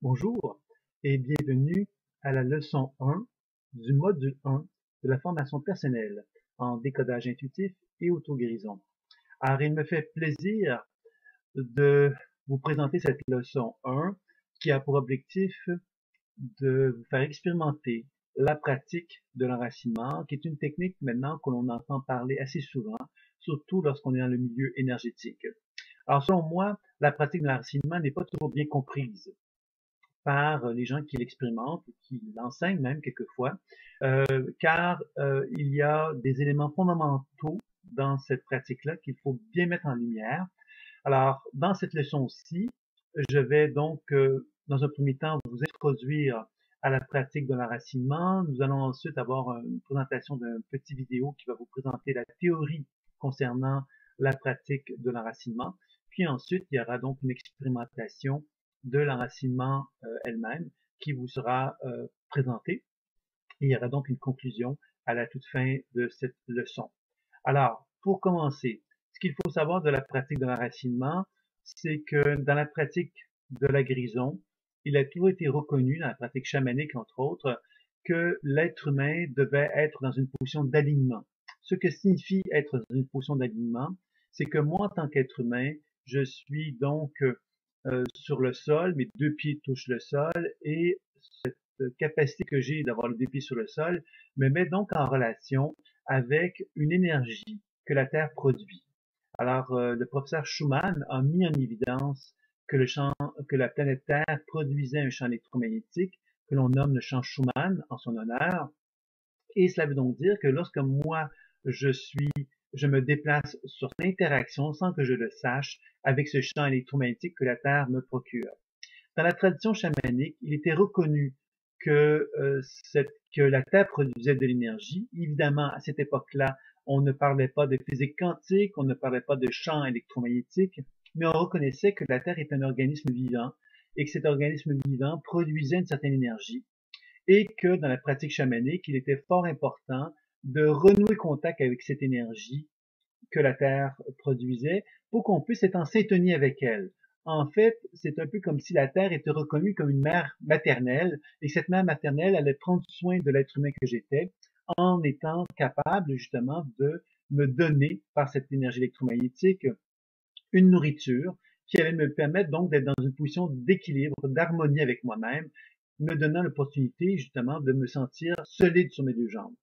Bonjour et bienvenue à la leçon 1 du module 1 de la formation personnelle en décodage intuitif et auto-guérison. Alors, il me fait plaisir de vous présenter cette leçon 1 qui a pour objectif de vous faire expérimenter la pratique de l'enracinement, qui est une technique maintenant que l'on entend parler assez souvent, surtout lorsqu'on est dans le milieu énergétique. Alors, selon moi, la pratique de l'enracinement n'est pas toujours bien comprise par les gens qui l'expérimentent, qui l'enseignent même quelquefois, car il y a des éléments fondamentaux dans cette pratique-là qu'il faut bien mettre en lumière. Alors, dans cette leçon-ci, je vais donc, dans un premier temps, vous introduire à la pratique de l'enracinement. Nous allons ensuite avoir une présentation d'un petit vidéo qui va vous présenter la théorie concernant la pratique de l'enracinement. Puis ensuite, il y aura donc une expérimentation de l'enracinement elle-même qui vous sera présentée. Et il y aura donc une conclusion à la toute fin de cette leçon. Alors, pour commencer, ce qu'il faut savoir de la pratique de l'enracinement, c'est que dans la pratique de la guérison, il a toujours été reconnu, dans la pratique chamanique entre autres, que l'être humain devait être dans une position d'alignement. Ce que signifie être dans une position d'alignement, c'est que moi, en tant qu'être humain, je suis donc sur le sol, mes deux pieds touchent le sol, et cette capacité que j'ai d'avoir les deux pieds sur le sol me met donc en relation avec une énergie que la Terre produit. Alors, le professeur Schumann a mis en évidence que que la planète Terre produisait un champ électromagnétique que l'on nomme le champ Schumann en son honneur. Et cela veut donc dire que lorsque moi, je me déplace sur l'interaction sans que je le sache avec ce champ électromagnétique que la Terre me procure. Dans la tradition chamanique, il était reconnu que la Terre produisait de l'énergie. Évidemment, à cette époque-là, on ne parlait pas de physique quantique, on ne parlait pas de champ électromagnétique, mais on reconnaissait que la Terre est un organisme vivant et que cet organisme vivant produisait une certaine énergie et que dans la pratique chamanique, il était fort important de renouer contact avec cette énergie que la Terre produisait pour qu'on puisse être en syntonie avec elle. En fait, c'est un peu comme si la Terre était reconnue comme une mère maternelle et cette mère maternelle allait prendre soin de l'être humain que j'étais en étant capable justement de me donner par cette énergie électromagnétique une nourriture qui allait me permettre donc d'être dans une position d'équilibre, d'harmonie avec moi-même, me donnant l'opportunité justement de me sentir solide sur mes deux jambes.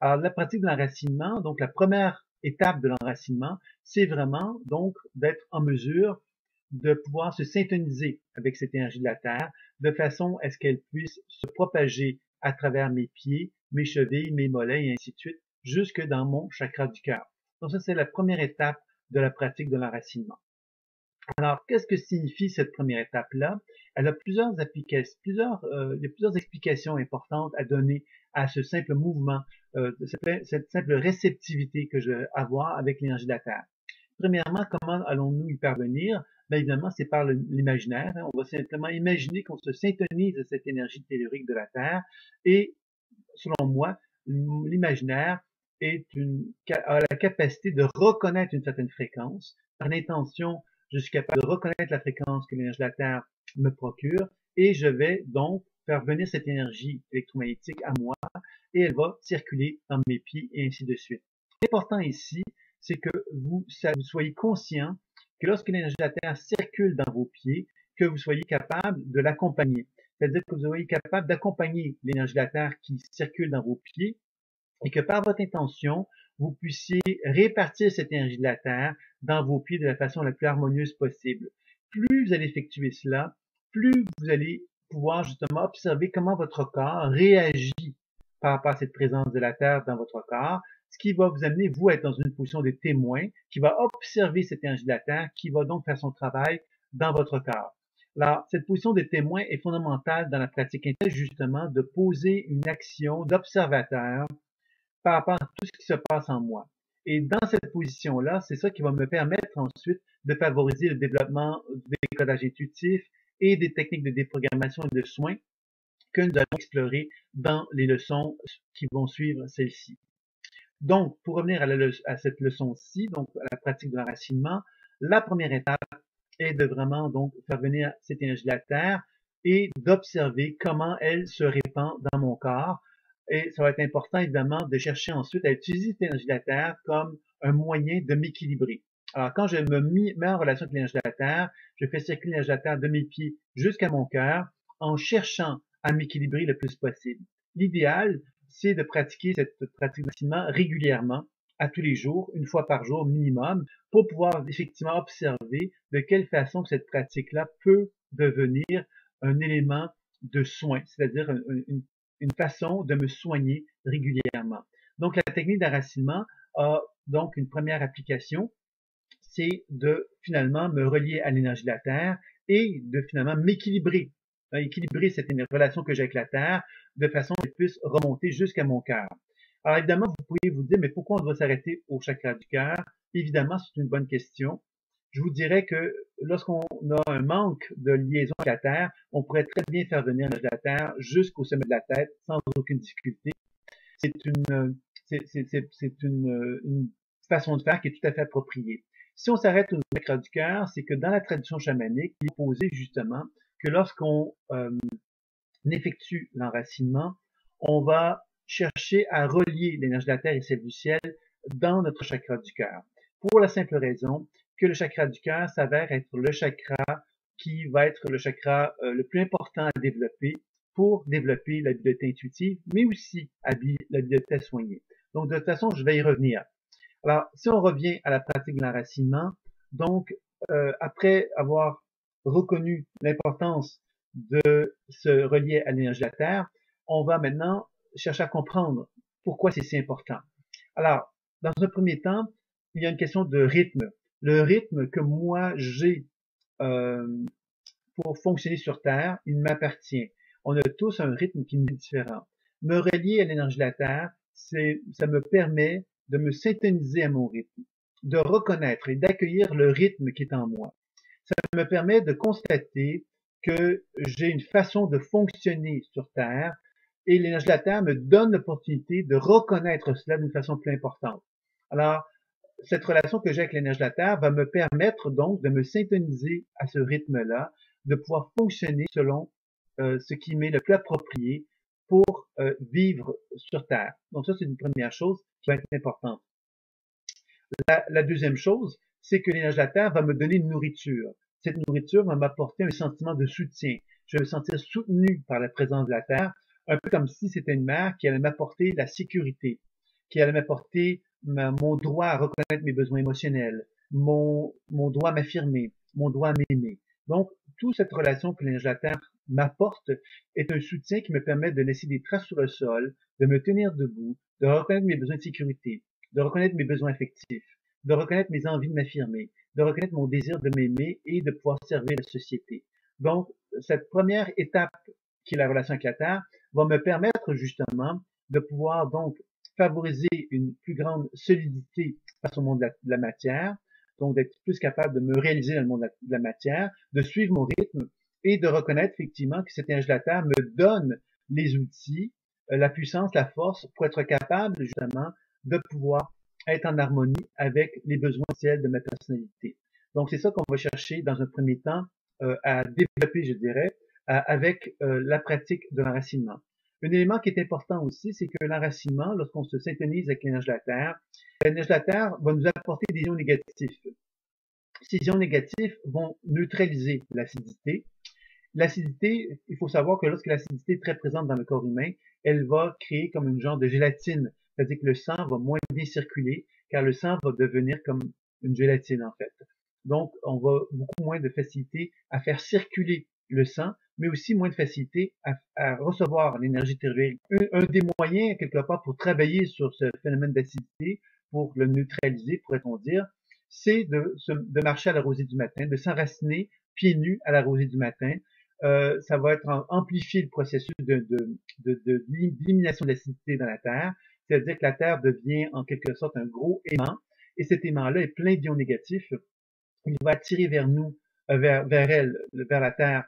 Alors, la pratique de l'enracinement, donc la première étape de l'enracinement, c'est vraiment donc d'être en mesure de pouvoir se syntoniser avec cette énergie de la Terre de façon à ce qu'elle puisse se propager à travers mes pieds, mes chevilles, mes mollets et ainsi de suite, jusque dans mon chakra du cœur. Donc ça, c'est la première étape de la pratique de l'enracinement. Alors, qu'est-ce que signifie cette première étape-là? Elle a plusieurs applications, il y a plusieurs explications importantes à donner à ce simple mouvement, cette simple réceptivité que je vais avoir avec l'énergie de la Terre. Premièrement, comment allons-nous y parvenir? Bien évidemment, c'est par l'imaginaire. On va simplement imaginer qu'on se syntonise à cette énergie tellurique de la Terre. Et selon moi, l'imaginaire a la capacité de reconnaître une certaine fréquence. Par l'intention, je suis capable de reconnaître la fréquence que l'énergie de la Terre me procure et je vais donc faire venir cette énergie électromagnétique à moi et elle va circuler dans mes pieds et ainsi de suite. L'important ici, c'est que vous soyez conscient que lorsque l'énergie de la Terre circule dans vos pieds, que vous soyez capable de l'accompagner. C'est-à-dire que vous soyez capable d'accompagner l'énergie de la Terre qui circule dans vos pieds et que par votre intention, vous puissiez répartir cette énergie de la Terre dans vos pieds de la façon la plus harmonieuse possible. Plus vous allez effectuer cela, plus vous allez pouvoir justement observer comment votre corps réagit par rapport à cette présence de la Terre dans votre corps, ce qui va vous amener, vous, à être dans une position de témoin, qui va observer cette énergie de la Terre, qui va donc faire son travail dans votre corps. Alors, cette position de témoin est fondamentale dans la pratique interne, justement, de poser une action d'observateur par rapport à tout ce qui se passe en moi. Et dans cette position-là, c'est ça qui va me permettre ensuite de favoriser le développement du décodage intuitif et des techniques de déprogrammation et de soins que nous allons explorer dans les leçons qui vont suivre celle-ci. Donc, pour revenir à cette leçon-ci, donc à la pratique de l'enracinement, la première étape est de vraiment donc faire venir cette énergie de la Terre et d'observer comment elle se répand dans mon corps. Et ça va être important, évidemment, de chercher ensuite à utiliser cette énergie de la Terre comme un moyen de m'équilibrer. Alors, quand je mets en relation avec l'énergie de la Terre, je fais circuler l'énergie de la Terre de mes pieds jusqu'à mon cœur en cherchant à m'équilibrer le plus possible. L'idéal, c'est de pratiquer cette pratique d'enracinement régulièrement, à tous les jours, une fois par jour minimum, pour pouvoir effectivement observer de quelle façon cette pratique-là peut devenir un élément de soin, c'est-à-dire une façon de me soigner régulièrement. Donc, la technique d'enracinement a donc une première application, c'est de finalement me relier à l'énergie de la Terre et de finalement m'équilibrer, équilibrer cette relation que j'ai avec la Terre de façon qu'elle puisse remonter jusqu'à mon cœur. Alors évidemment, vous pourriez vous dire, mais pourquoi on doit s'arrêter au chakra du cœur? Évidemment, c'est une bonne question. Je vous dirais que lorsqu'on a un manque de liaison avec la Terre, on pourrait très bien faire venir l'énergie de la Terre jusqu'au sommet de la tête sans aucune difficulté. C'est une façon de faire qui est tout à fait appropriée. Si on s'arrête au chakra du cœur, c'est que dans la tradition chamanique, il est posé justement que lorsqu'on effectue l'enracinement, on va chercher à relier l'énergie de la Terre et celle du ciel dans notre chakra du cœur. Pour la simple raison que le chakra du cœur s'avère être le chakra qui va être le chakra le plus important à développer pour développer l'habileté intuitive, mais aussi l'habileté à soigner. Donc, de toute façon, je vais y revenir. Alors, si on revient à la pratique de l'enracinement, donc, après avoir reconnu l'importance de se relier à l'énergie de la Terre, on va maintenant chercher à comprendre pourquoi c'est si important. Alors, dans un premier temps, il y a une question de rythme. Le rythme que moi j'ai pour fonctionner sur Terre, il m'appartient. On a tous un rythme qui nous est différent. Me relier à l'énergie de la Terre, ça me permet de me synthétiser à mon rythme, de reconnaître et d'accueillir le rythme qui est en moi. Ça me permet de constater que j'ai une façon de fonctionner sur Terre et l'énergie de la Terre me donne l'opportunité de reconnaître cela d'une façon plus importante. Alors, cette relation que j'ai avec l'énergie de la Terre va me permettre donc de me synthétiser à ce rythme-là, de pouvoir fonctionner selon ce qui m'est le plus approprié pour vivre sur Terre. Donc ça, c'est une première chose qui va être importante. La deuxième chose, c'est que l'énergie de la Terre va me donner une nourriture. Cette nourriture va m'apporter un sentiment de soutien. Je vais me sentir soutenu par la présence de la Terre, un peu comme si c'était une mère qui allait m'apporter la sécurité, qui allait m'apporter mon droit à reconnaître mes besoins émotionnels, mon droit à m'affirmer, mon droit à m'aimer. Donc, toute cette relation que l'énergie de la Terre m'apporte est un soutien qui me permet de laisser des traces sur le sol, de me tenir debout, de reconnaître mes besoins de sécurité, de reconnaître mes besoins affectifs, de reconnaître mes envies de m'affirmer, de reconnaître mon désir de m'aimer et de pouvoir servir la société. Donc, cette première étape qui est la relation avec la Terre va me permettre justement de pouvoir donc favoriser une plus grande solidité face au monde de la matière, donc d'être plus capable de me réaliser dans le monde de la matière, de suivre mon rythme et de reconnaître effectivement que cette énergie de la Terre me donne les outils, la puissance, la force pour être capable justement de pouvoir être en harmonie avec les besoins essentiels de ma personnalité. Donc c'est ça qu'on va chercher dans un premier temps à développer, je dirais, avec la pratique de l'enracinement. Un élément qui est important aussi, c'est que l'enracinement, lorsqu'on se syntonise avec l'énergie de la Terre, l'énergie de la Terre va nous apporter des ions négatifs. Ces ions négatifs vont neutraliser l'acidité. L'acidité, il faut savoir que lorsque l'acidité est très présente dans le corps humain, elle va créer comme une genre de gélatine. C'est-à-dire que le sang va moins bien circuler, car le sang va devenir comme une gélatine en fait. Donc, on va beaucoup moins de facilité à faire circuler le sang, mais aussi moins de facilité à recevoir l'énergie tellurique. Un des moyens, quelque part, pour travailler sur ce phénomène d'acidité, pour le neutraliser, pourrait-on dire, c'est de marcher à la rosée du matin, de s'enraciner pieds nus à la rosée du matin. Ça va être amplifier le processus d'élimination de l'acidité dans la Terre, c'est-à-dire que la Terre devient en quelque sorte un gros aimant, et cet aimant-là est plein d'ions négatifs. Il va attirer vers nous, vers la Terre,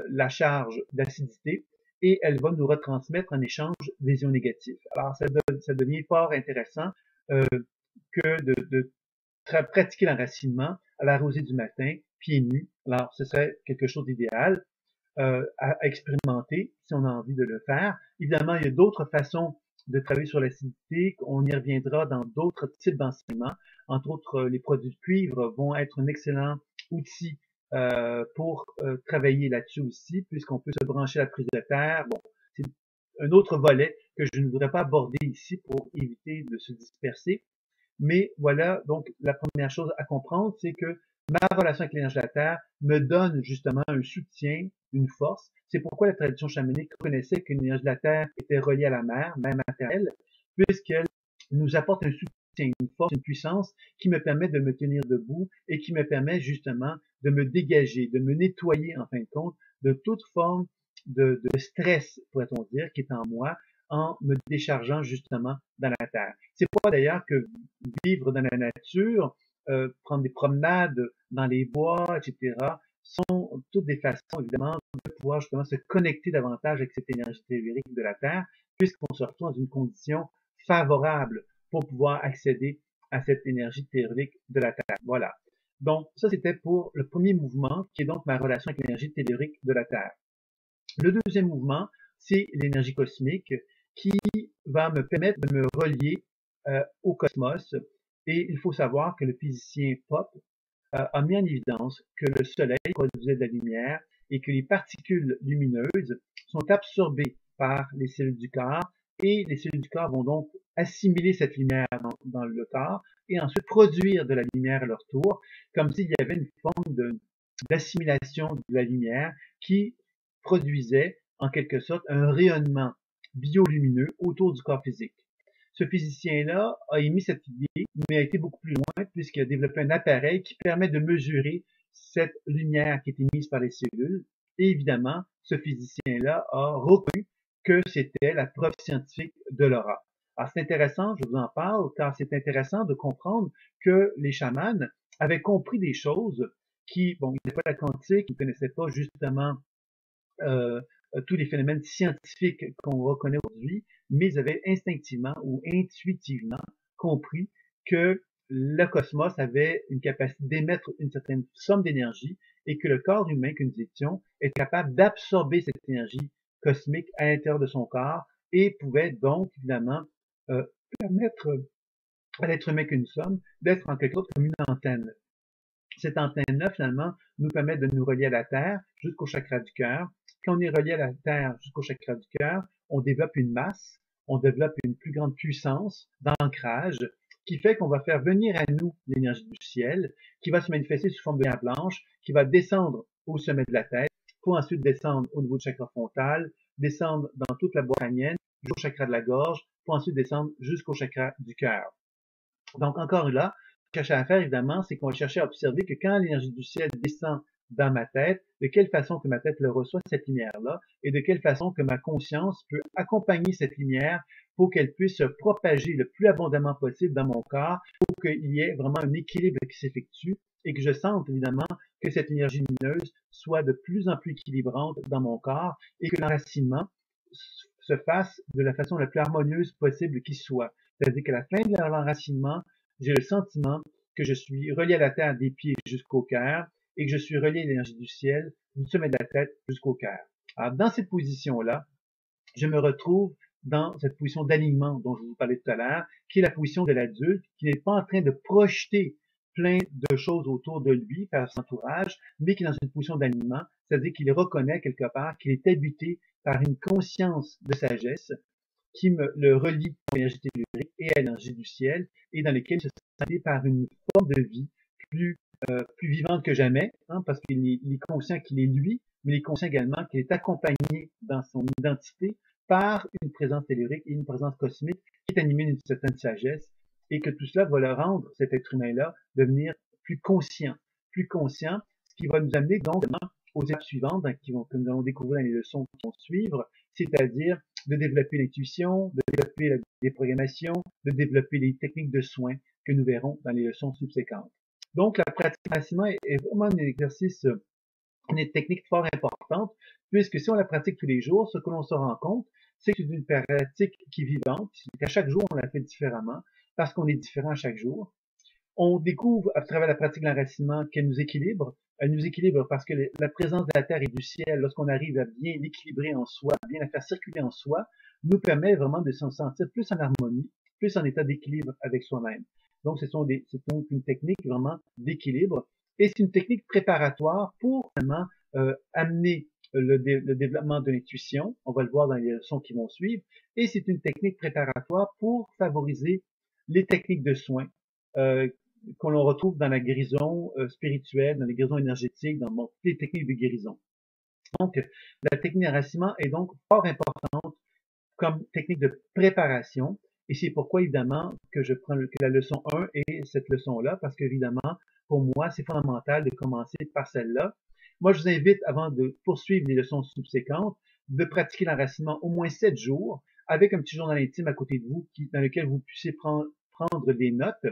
la charge d'acidité, et elle va nous retransmettre en échange des ions négatifs. Alors, ça devient fort intéressant que de pratiquer l'enracinement à la rosée du matin, pieds nus. Alors, ce serait quelque chose d'idéal. à expérimenter si on a envie de le faire. Évidemment, il y a d'autres façons de travailler sur l'acidité. On y reviendra dans d'autres types d'enseignements. Entre autres, les produits de cuivre vont être un excellent outil pour travailler là-dessus aussi, puisqu'on peut se brancher à la prise de terre. Bon, c'est un autre volet que je ne voudrais pas aborder ici pour éviter de se disperser. Mais voilà, donc la première chose à comprendre, c'est que ma relation avec l'énergie de la Terre me donne justement un soutien, une force. C'est pourquoi la tradition chamanique reconnaissait que l'énergie de la Terre était reliée à la mer, même matérielle, puisqu'elle nous apporte un soutien, une force, une puissance qui me permet de me tenir debout et qui me permet justement de me dégager, de me nettoyer en fin de compte de toute forme de stress, pourrait-on dire, qui est en moi, en me déchargeant justement dans la terre. C'est pourquoi d'ailleurs que vivre dans la nature, prendre des promenades dans les bois, etc., sont toutes des façons évidemment de pouvoir justement se connecter davantage avec cette énergie tellurique de la Terre, puisqu'on se retrouve dans une condition favorable pour pouvoir accéder à cette énergie tellurique de la Terre. Voilà. Donc ça c'était pour le premier mouvement, qui est donc ma relation avec l'énergie tellurique de la Terre. Le deuxième mouvement, c'est l'énergie cosmique qui va me permettre de me relier au cosmos. Et il faut savoir que le physicien Pop a mis en évidence que le Soleil produisait de la lumière et que les particules lumineuses sont absorbées par les cellules du corps et les cellules du corps vont donc assimiler cette lumière dans le corps et ensuite produire de la lumière à leur tour, comme s'il y avait une forme d'assimilation de la lumière qui produisait en quelque sorte un rayonnement biolumineux autour du corps physique. Ce physicien-là a émis cette idée, mais a été beaucoup plus loin puisqu'il a développé un appareil qui permet de mesurer cette lumière qui est émise par les cellules. Et évidemment, ce physicien-là a reconnu que c'était la preuve scientifique de l'aura. Alors c'est intéressant, je vous en parle, car c'est intéressant de comprendre que les chamans avaient compris des choses qui, bon, ils n'étaient pas la quantique, ils ne connaissaient pas justement euh, tous les phénomènes scientifiques qu'on reconnaît aujourd'hui, mais ils avaient instinctivement ou intuitivement compris que le cosmos avait une capacité d'émettre une certaine somme d'énergie et que le corps humain que nous étions est capable d'absorber cette énergie cosmique à l'intérieur de son corps et pouvait donc évidemment permettre à l'être humain que nous sommes d'être en quelque sorte comme une antenne. Cette antenne-là, finalement, nous permet de nous relier à la Terre jusqu'au chakra du cœur. Quand on est relié à la Terre jusqu'au chakra du cœur, on développe une masse, on développe une plus grande puissance d'ancrage qui fait qu'on va faire venir à nous l'énergie du ciel, qui va se manifester sous forme de lumière blanche, qui va descendre au sommet de la tête, pour ensuite descendre au niveau du chakra frontal, descendre dans toute la boîte crânienne, jusqu'au chakra de la gorge, pour ensuite descendre jusqu'au chakra du cœur. Donc, encore là, ce qu'on cherche à faire, évidemment, c'est qu'on va chercher à observer que quand l'énergie du ciel descend dans ma tête, de quelle façon que ma tête le reçoit, cette lumière-là, et de quelle façon que ma conscience peut accompagner cette lumière pour qu'elle puisse se propager le plus abondamment possible dans mon corps, pour qu'il y ait vraiment un équilibre qui s'effectue, et que je sente, évidemment, que cette énergie lumineuse soit de plus en plus équilibrante dans mon corps, et que l'enracinement se fasse de la façon la plus harmonieuse possible qui soit. C'est-à-dire qu'à la fin de l'enracinement, j'ai le sentiment que je suis relié à la terre des pieds jusqu'au cœur et que je suis relié à l'énergie du ciel du sommet de la tête jusqu'au cœur. Alors, dans cette position-là, je me retrouve dans cette position d'alignement dont je vous parlais tout à l'heure, qui est la position de l'adulte, qui n'est pas en train de projeter plein de choses autour de lui, par son entourage, mais qui est dans une position d'alignement, c'est-à-dire qu'il reconnaît quelque part qu'il est habité par une conscience de sagesse qui me le relie à l'énergie tellurique et à l'énergie du ciel, et dans lesquels il se sent par une forme de vie plus vivante que jamais, hein, parce qu'il est conscient qu'il est lui, mais il est conscient également qu'il est accompagné dans son identité par une présence tellurique et une présence cosmique qui est animée d'une certaine sagesse, et que tout cela va le rendre, cet être humain-là, devenir plus conscient, ce qui va nous amener donc aux étapes suivantes que nous allons découvrir dans les leçons qui vont suivre, c'est-à-dire de développer l'intuition, de développer la déprogrammation, de développer les techniques de soins que nous verrons dans les leçons subséquentes. Donc, la pratique d'enracinement est vraiment un exercice, une technique fort importante, puisque si on la pratique tous les jours, ce que l'on se rend compte, c'est que c'est une pratique qui est vivante, qu'à chaque jour, on la fait différemment, parce qu'on est différent à chaque jour. On découvre à travers la pratique de l'enracinement qu'elle nous équilibre, Elle nous équilibre parce que la présence de la Terre et du ciel, lorsqu'on arrive à bien l'équilibrer en soi, bien la faire circuler en soi, nous permet vraiment de se sentir plus en harmonie, plus en état d'équilibre avec soi-même. Donc, c'est donc une technique vraiment d'équilibre et c'est une technique préparatoire pour vraiment amener le développement de l'intuition. On va le voir dans les leçons qui vont suivre. Et c'est une technique préparatoire pour favoriser les techniques de soins qu'on l'on retrouve dans la guérison spirituelle, dans les guérisons énergétiques, dans toutes les techniques de guérison. Donc, la technique d'enracinement est donc fort importante comme technique de préparation. Et c'est pourquoi, évidemment, que je prends la leçon 1 et cette leçon-là, parce qu'évidemment, pour moi, c'est fondamental de commencer par celle-là. Moi, je vous invite, avant de poursuivre les leçons subséquentes, de pratiquer l'enracinement au moins 7 jours, avec un petit journal intime à côté de vous, dans lequel vous puissiez prendre des notes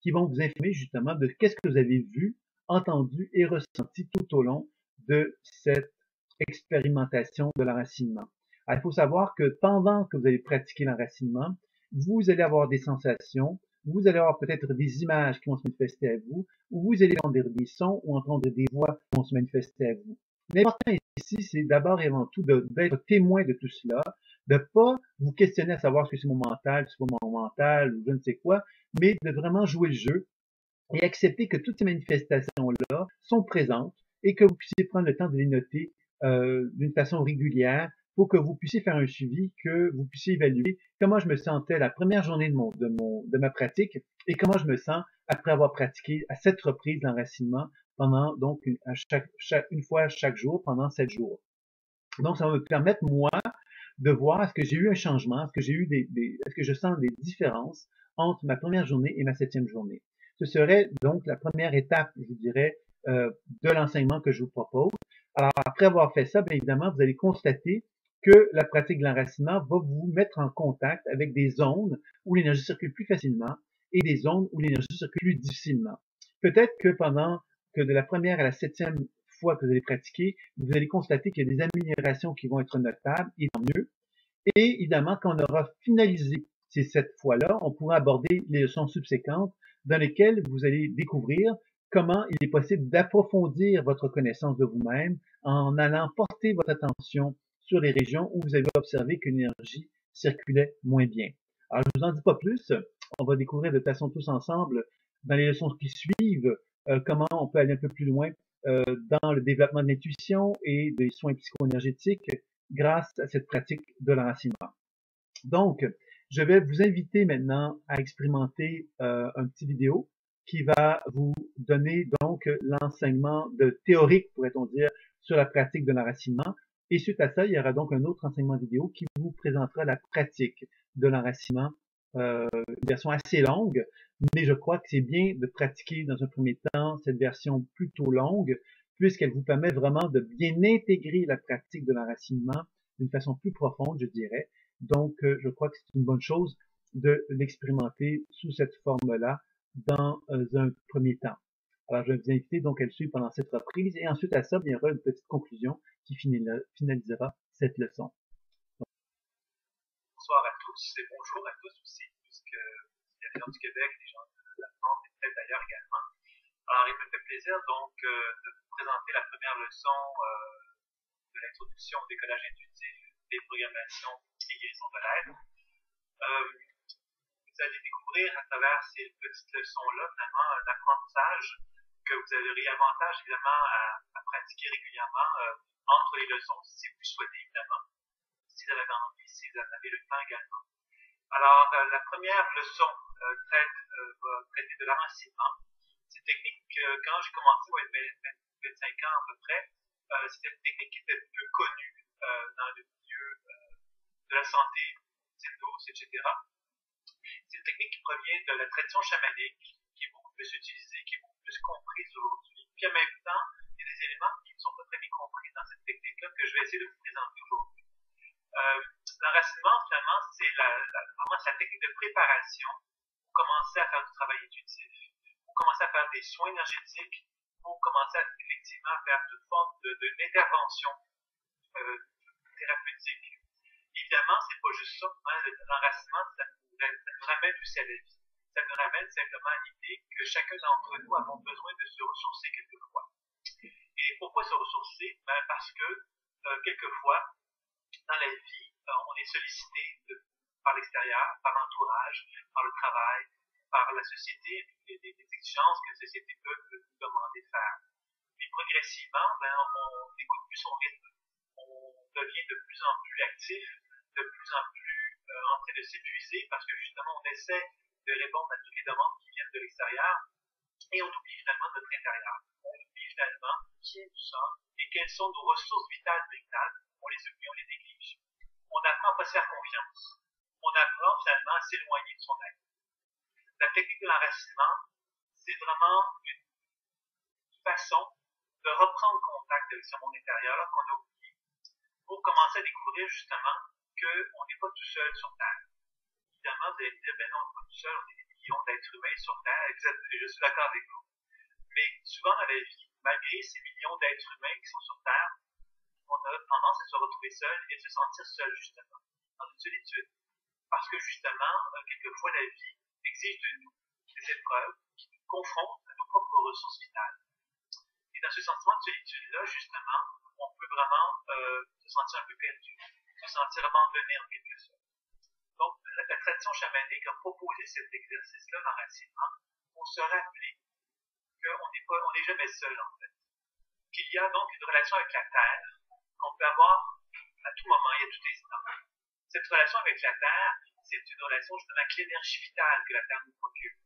qui vont vous informer justement de qu'est-ce que vous avez vu, entendu et ressenti tout au long de cette expérimentation de l'enracinement. Alors, il faut savoir que pendant que vous allez pratiquer l'enracinement, vous allez avoir des sensations, vous allez avoir peut-être des images qui vont se manifester à vous, ou vous allez entendre des sons ou entendre des voix qui vont se manifester à vous. L'important ici, c'est d'abord et avant tout d'être témoin de tout cela, de pas vous questionner à savoir ce que c'est mon mental, si c'est pas mon mental, ou je ne sais quoi, mais de vraiment jouer le jeu et accepter que toutes ces manifestations-là sont présentes et que vous puissiez prendre le temps de les noter d'une façon régulière pour que vous puissiez faire un suivi, que vous puissiez évaluer comment je me sentais la première journée de ma pratique et comment je me sens après avoir pratiqué à 7 reprises l'enracinement pendant donc une fois chaque jour pendant 7 jours. Donc, ça va me permettre, moi, de voir est-ce que j'ai eu un changement, est-ce que j'ai eu est-ce que je sens des différences entre ma première journée et ma 7e journée. Ce serait donc la première étape, je dirais, de l'enseignement que je vous propose. Alors, après avoir fait ça, bien évidemment, vous allez constater que la pratique de l'enracinement va vous mettre en contact avec des zones où l'énergie circule plus facilement et des zones où l'énergie circule plus difficilement. Peut-être que de la première à la 7e fois que vous allez pratiquer, vous allez constater qu'il y a des améliorations qui vont être notables, et tant mieux. Et évidemment, quand on aura finalisé ces 7 fois-là, on pourra aborder les leçons subséquentes dans lesquelles vous allez découvrir comment il est possible d'approfondir votre connaissance de vous-même en allant porter votre attention sur les régions où vous avez observé que l'énergie circulait moins bien. Alors, je ne vous en dis pas plus. On va découvrir de toute façon tous ensemble dans les leçons qui suivent comment on peut aller un peu plus loin dans le développement de l'intuition et des soins psycho-énergétiques grâce à cette pratique de l'enracinement. Donc, je vais vous inviter maintenant à expérimenter un petit vidéo qui va vous donner donc l'enseignement théorique, pourrait-on dire, sur la pratique de l'enracinement. Et suite à ça, il y aura donc un autre enseignement vidéo qui vous présentera la pratique de l'enracinement, une version assez longue, mais je crois que c'est bien de pratiquer dans un premier temps cette version plutôt longue, puisqu'elle vous permet vraiment de bien intégrer la pratique de l'enracinement d'une façon plus profonde, je dirais. Donc, je crois que c'est une bonne chose de l'expérimenter sous cette forme-là dans un premier temps. Alors, je vais vous inviter donc à le suivre pendant cette reprise et ensuite à ça, il y aura une petite conclusion qui finalisera cette leçon. Bonsoir à tous et bonjour à tous aussi, puisque il y a des gens du Québec, des gens de la France et peut-être d'ailleurs également. Alors, il me fait plaisir donc de vous présenter la première leçon de l'introduction au décollage intuitif, des programmations et guérison de l'aide. Vous allez découvrir à travers ces petites leçons-là vraiment un apprentissage que vous aurez avantage évidemment à pratiquer régulièrement entre les leçons, si vous le souhaitez évidemment, si vous avez envie, si vous en avez le temps également. Alors, la première leçon va traiter de l'enracinement. C'est une technique quand j'ai commencé, il y a 25 ans à peu près, c'était une technique qui était peu connue dans le milieu de la santé, d'hypnose, etc. C'est une technique qui provient de la tradition chamanique, qui est beaucoup plus utilisée, qui est beaucoup plus comprise aujourd'hui. Puis en même temps, il y a des éléments qui ne sont pas très bien compris dans cette technique-là que je vais essayer de vous présenter aujourd'hui. L'enracinement, finalement, c'est vraiment la technique de préparation pour commencer à faire du travail intuitif, pour commencer à faire des soins énergétiques, pour commencer effectivement à faire toute forme d'intervention thérapeutique. Évidemment, c'est pas juste ça. Hein, l'enracinement, ça nous ramène aussi à la vie. Ça nous ramène simplement à l'idée que chacun d'entre nous avons besoin de se ressourcer quelquefois. pourquoi se ressourcer? Ben, parce que quelquefois, dans la vie, on est sollicité par l'extérieur, par l'entourage, par le travail, par la société, des exigences que la société peut nous demander de faire. Puis progressivement, ben, on n'écoute plus son rythme, on devient de plus en plus actif, de plus en plus en train de s'épuiser parce que justement on essaie de répondre à toutes les demandes qui viennent de l'extérieur et on oublie finalement notre intérieur. On oublie finalement qui nous sommes et quelles sont nos ressources vitales véritables. On les oublie, on les néglige. On apprend à pas se faire confiance. On apprend finalement à s'éloigner de son être. La technique de l'enracinement, c'est vraiment une façon de reprendre contact avec ce monde intérieur qu'on a oublié pour commencer à découvrir justement qu'on n'est pas tout seul sur Terre. Évidemment, vous allez me dire, ben non, on n'est pas tout seul, on est des millions d'êtres humains sur Terre, et je suis d'accord avec vous. Mais souvent dans la vie, malgré ces millions d'êtres humains qui sont sur Terre, on a tendance à se retrouver seul et à se sentir seul justement, dans une solitude. Parce que justement, quelquefois la vie exige de nous des épreuves qui nous confrontent à nos propres ressources vitales. Et dans ce sentiment de solitude-là, justement, on peut vraiment se sentir un peu perdu, se sentir abandonné en quelque sorte. Donc, la tradition chamanique a proposé cet exercice-là d'enracinement pour se rappeler qu'on n'est jamais seul, en fait. Qu'il y a donc une relation avec la Terre qu'on peut avoir à tout moment et à tout instant. Cette relation avec la Terre, c'est une relation justement avec l'énergie vitale que la Terre nous procure.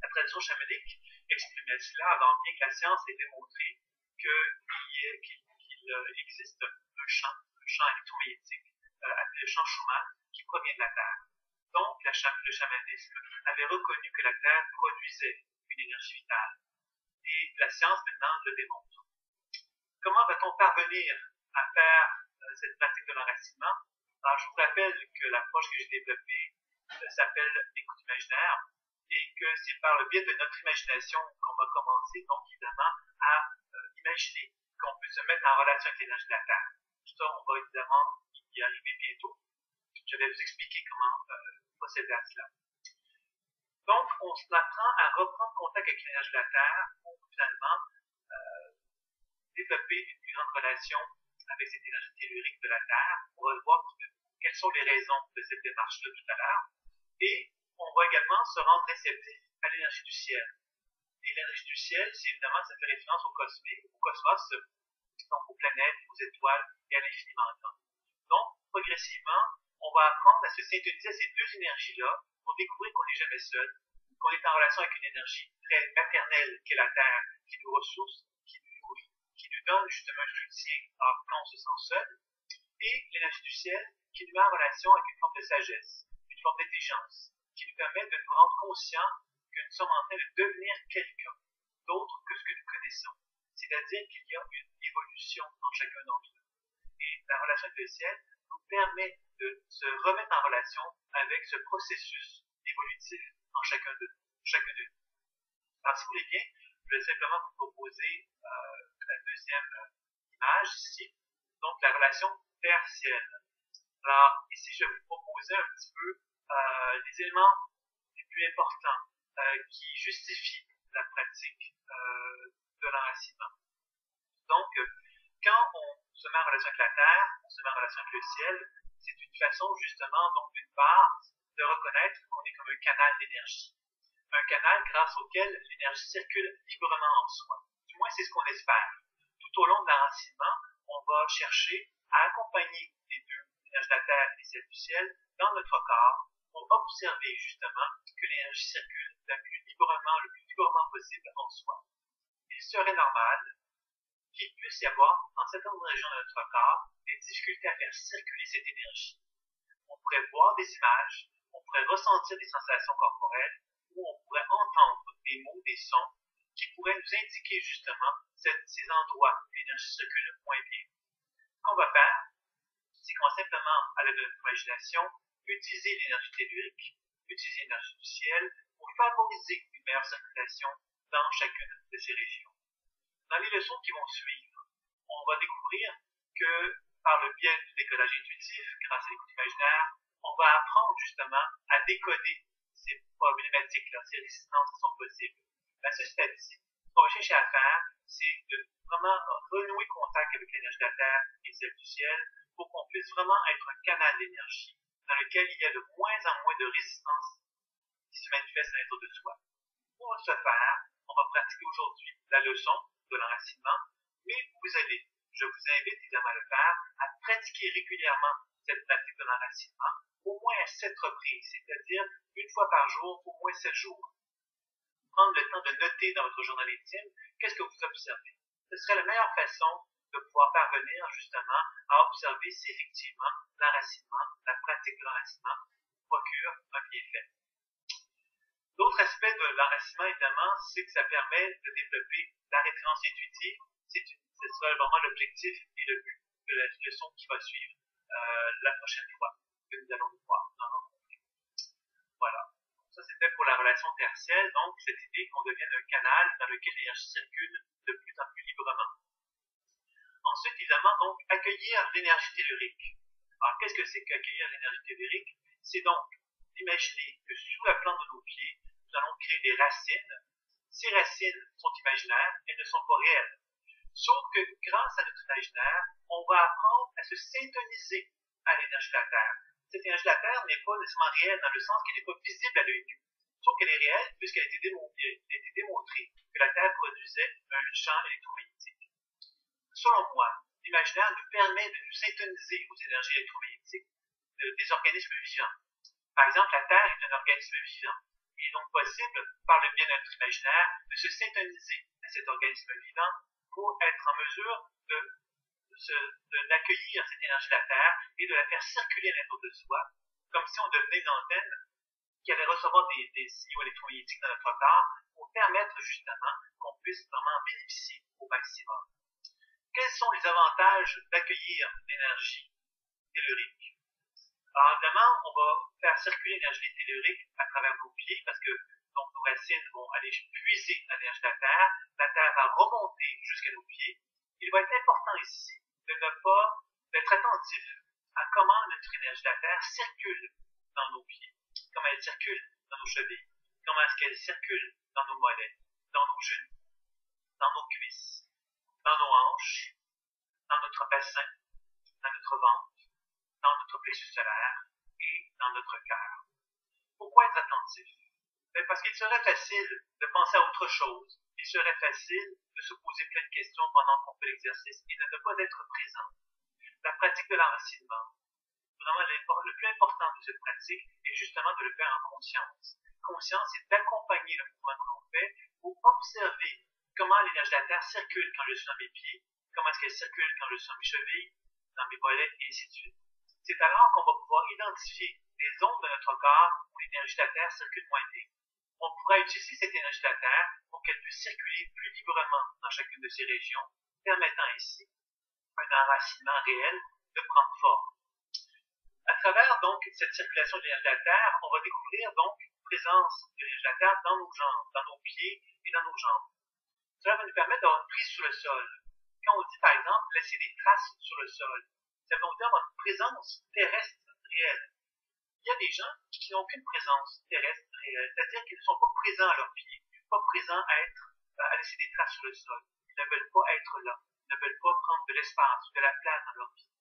La tradition chamanique exprimait cela avant bien que la science ait démontré qu'il existe un champ électromagnétique, appelé le champ Schumann, qui provient de la Terre. Donc, le chamanisme avait reconnu que la Terre produisait une énergie vitale. Et la science, maintenant, le démontre. Comment va-t-on parvenir à faire cette pratique de l'enracinement? Alors, je vous rappelle que l'approche que j'ai développée s'appelle l'écoute imaginaire et que c'est par le biais de notre imagination qu'on va commencer, donc, évidemment, à imaginer qu'on peut se mettre en relation avec l'énergie de la Terre. Tout ça, on va évidemment y arriver bientôt. Je vais vous expliquer comment procéder à cela. Donc, on apprend à reprendre contact avec l'énergie de la Terre pour finalement développer une plus grande relation avec cette énergie tellurique de la Terre. On va voir quelles sont les raisons de cette démarche-là tout à l'heure. Et on va également se rendre réceptif à l'énergie du ciel. Et l'énergie du ciel, c'est évidemment, ça fait référence au cosmos, donc aux planètes, aux étoiles et à l'infiniment grand. Donc, progressivement, on va apprendre à se synthétiser à ces deux énergies-là pour découvrir qu'on n'est jamais seul, qu'on est en relation avec une énergie très maternelle qu'est la Terre, qui nous ressource, qui nous nourrit, qui nous donne justement un soutien quand on se sent seul, et l'énergie du ciel qui nous met en relation avec une forme de sagesse, une forme d'intelligence, qui nous permet de nous rendre conscients que nous sommes en train de devenir quelqu'un d'autre que ce que nous connaissons. C'est-à-dire qu'il y a une évolution en chacun d'entre nous. Et la relation avec le ciel nous permet de se remettre en relation avec ce processus évolutif en chacun de nous. Alors, si vous voulez bien, je vais simplement vous proposer la deuxième image ici, donc la relation terre-ciel. Alors, ici, je vais vous proposer un petit peu les éléments les plus importants qui justifient la pratique de l'enracinement. Donc, quand on se met en relation avec la Terre, on se met en relation avec le ciel, c'est une façon justement, donc d'une part, de reconnaître qu'on est comme un canal d'énergie. Un canal grâce auquel l'énergie circule librement en soi. Du moins, c'est ce qu'on espère. Tout au long de l'enracinement, on va chercher à accompagner les deux, l'énergie de la Terre et celle du ciel, dans notre corps pour observer justement que l'énergie circule le plus librement possible en soi. Il serait normal qu'il puisse y avoir dans certaines régions de notre corps des difficultés à faire circuler cette énergie. On pourrait voir des images, on pourrait ressentir des sensations corporelles, ou on pourrait entendre des mots, des sons, qui pourraient nous indiquer justement ces endroits où l'énergie circule moins bien. Ce qu'on va faire, c'est qu'on va simplement, à l'aide de notre imagination, utiliser l'énergie tellurique, utiliser l'énergie du ciel, pour favoriser une meilleure circulation dans chacune de ces régions. Dans les leçons qui vont suivre, on va découvrir que par le biais du décollage intuitif, grâce à l'écoute imaginaire, on va apprendre justement à décoder ces problématiques-là, ces résistances qui sont possibles. À ce stade-ci, qu'on va chercher à faire, c'est de vraiment renouer contact avec l'énergie de la Terre et celle du ciel pour qu'on puisse vraiment être un canal d'énergie dans lequel il y a de moins en moins de résistance qui se manifeste à l'intérieur de soi. Pour ce faire, on va pratiquer aujourd'hui la leçon de l'enracinement, mais je vous invite évidemment à le faire, à pratiquer régulièrement cette pratique de l'enracinement, au moins à 7 reprises, c'est-à-dire une fois par jour, au moins 7 jours. Prendre le temps de noter dans votre journal intime qu'est-ce que vous observez. Ce serait la meilleure façon de pouvoir parvenir justement à observer si effectivement l'enracinement, la pratique de l'enracinement procure un bienfait. L'autre aspect de l'enracinement, évidemment, c'est que ça permet de développer la référence intuitive. Ce sera vraiment l'objectif et le but de la leçon qui va suivre la prochaine fois que nous allons pouvoir nous rencontrer. Voilà. Ça, c'était pour la relation tertielle, donc cette idée qu'on devienne un canal dans lequel l'énergie circule de plus en plus librement. Ensuite, évidemment, donc, accueillir l'énergie tellurique. Alors, qu'est-ce que c'est qu'accueillir l'énergie tellurique? C'est donc d'imaginer que sous la plante de nos pieds, nous allons créer des racines. Ces racines sont imaginaires, elles ne sont pas réelles. Sauf que grâce à notre imaginaire, on va apprendre à se syntoniser à l'énergie de la Terre. Cette énergie de la Terre n'est pas nécessairement réelle dans le sens qu'elle n'est pas visible à l'œil nu. Sauf qu'elle est réelle puisqu'elle a été démontrée que la Terre produisait un champ électromagnétique. Selon moi, l'imaginaire nous permet de nous syntoniser aux énergies électromagnétiques des organismes vivants. Par exemple, la Terre est un organisme vivant. Il est donc possible, par le biais de notre imaginaire, de se syntoniser à cet organisme vivant pour être en mesure d'accueillir cette énergie de la Terre et de la faire circuler à l'intérieur de soi, comme si on devenait une antenne qui allait recevoir des signaux électromagnétiques dans notre corps pour permettre justement qu'on puisse vraiment en bénéficier au maximum. Quels sont les avantages d'accueillir l'énergie tellurique? Alors évidemment, on va faire circuler l'énergie tellurique à travers nos pieds parce que donc, nos racines vont aller puiser l'énergie de la Terre va remonter jusqu'à nos pieds. Il va être important ici d'être attentif à comment notre énergie de la Terre circule dans nos pieds, comment elle circule dans nos chevilles, comment est-ce qu'elle circule dans nos mollets, dans nos genoux, dans nos cuisses, dans nos hanches, dans notre bassin, dans notre ventre, dans notre plexus solaire et dans notre cœur. Pourquoi être attentif? Parce qu'il serait facile de penser à autre chose. Il serait facile de se poser plein de questions pendant qu'on fait l'exercice et de ne pas être présent. La pratique de l'enracinement, vraiment le plus important de cette pratique est justement de le faire en conscience. Conscience, c'est d'accompagner le mouvement que l'on fait pour observer comment l'énergie de la Terre circule quand je suis dans mes pieds, comment est-ce qu'elle circule quand je suis dans mes chevilles, dans mes mollets, et ainsi de suite. C'est alors qu'on va pouvoir identifier les zones de notre corps où l'énergie de la Terre circule moins bien. On pourra utiliser cette énergie de la Terre pour qu'elle puisse circuler plus librement dans chacune de ces régions, permettant ainsi un enracinement réel de prendre forme. À travers donc cette circulation de l'énergie de la Terre, on va découvrir donc une présence de l'énergie de la Terre dans nos jambes, dans nos pieds et dans nos jambes. Cela va nous permettre d'avoir une prise sur le sol. Quand on dit par exemple laisser des traces sur le sol, ça veut dire avoir une présence terrestre réelle. Il y a des gens qui n'ont aucune présence terrestre réelle, c'est-à-dire qu'ils ne sont pas présents à leurs pieds, pas présents à laisser des traces sur le sol. Ils ne veulent pas être là, ils ne veulent pas prendre de l'espace, de la place dans leur vie.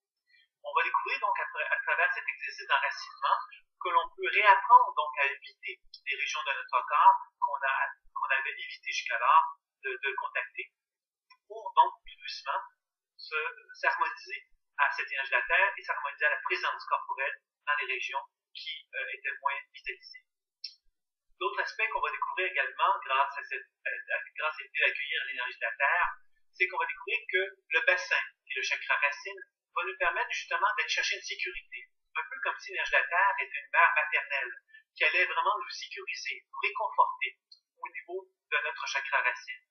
On va découvrir donc à travers cet exercice d'enracinement que l'on peut réapprendre donc à éviter les régions de notre corps qu'on avait évité jusqu'alors de contacter, pour donc tout doucement s'harmoniser à cette énergie de la Terre et s'harmoniser à la présence corporelle dans les régions qui étaient moins vitalisées. D'autres aspects qu'on va découvrir également grâce à l'idée d'accueillir l'énergie de la Terre, c'est qu'on va découvrir que le bassin et le chakra racine va nous permettre justement d'aller chercher une sécurité. Un peu comme si l'énergie de la Terre était une mère maternelle qui allait vraiment nous sécuriser, nous réconforter au niveau de notre chakra racine.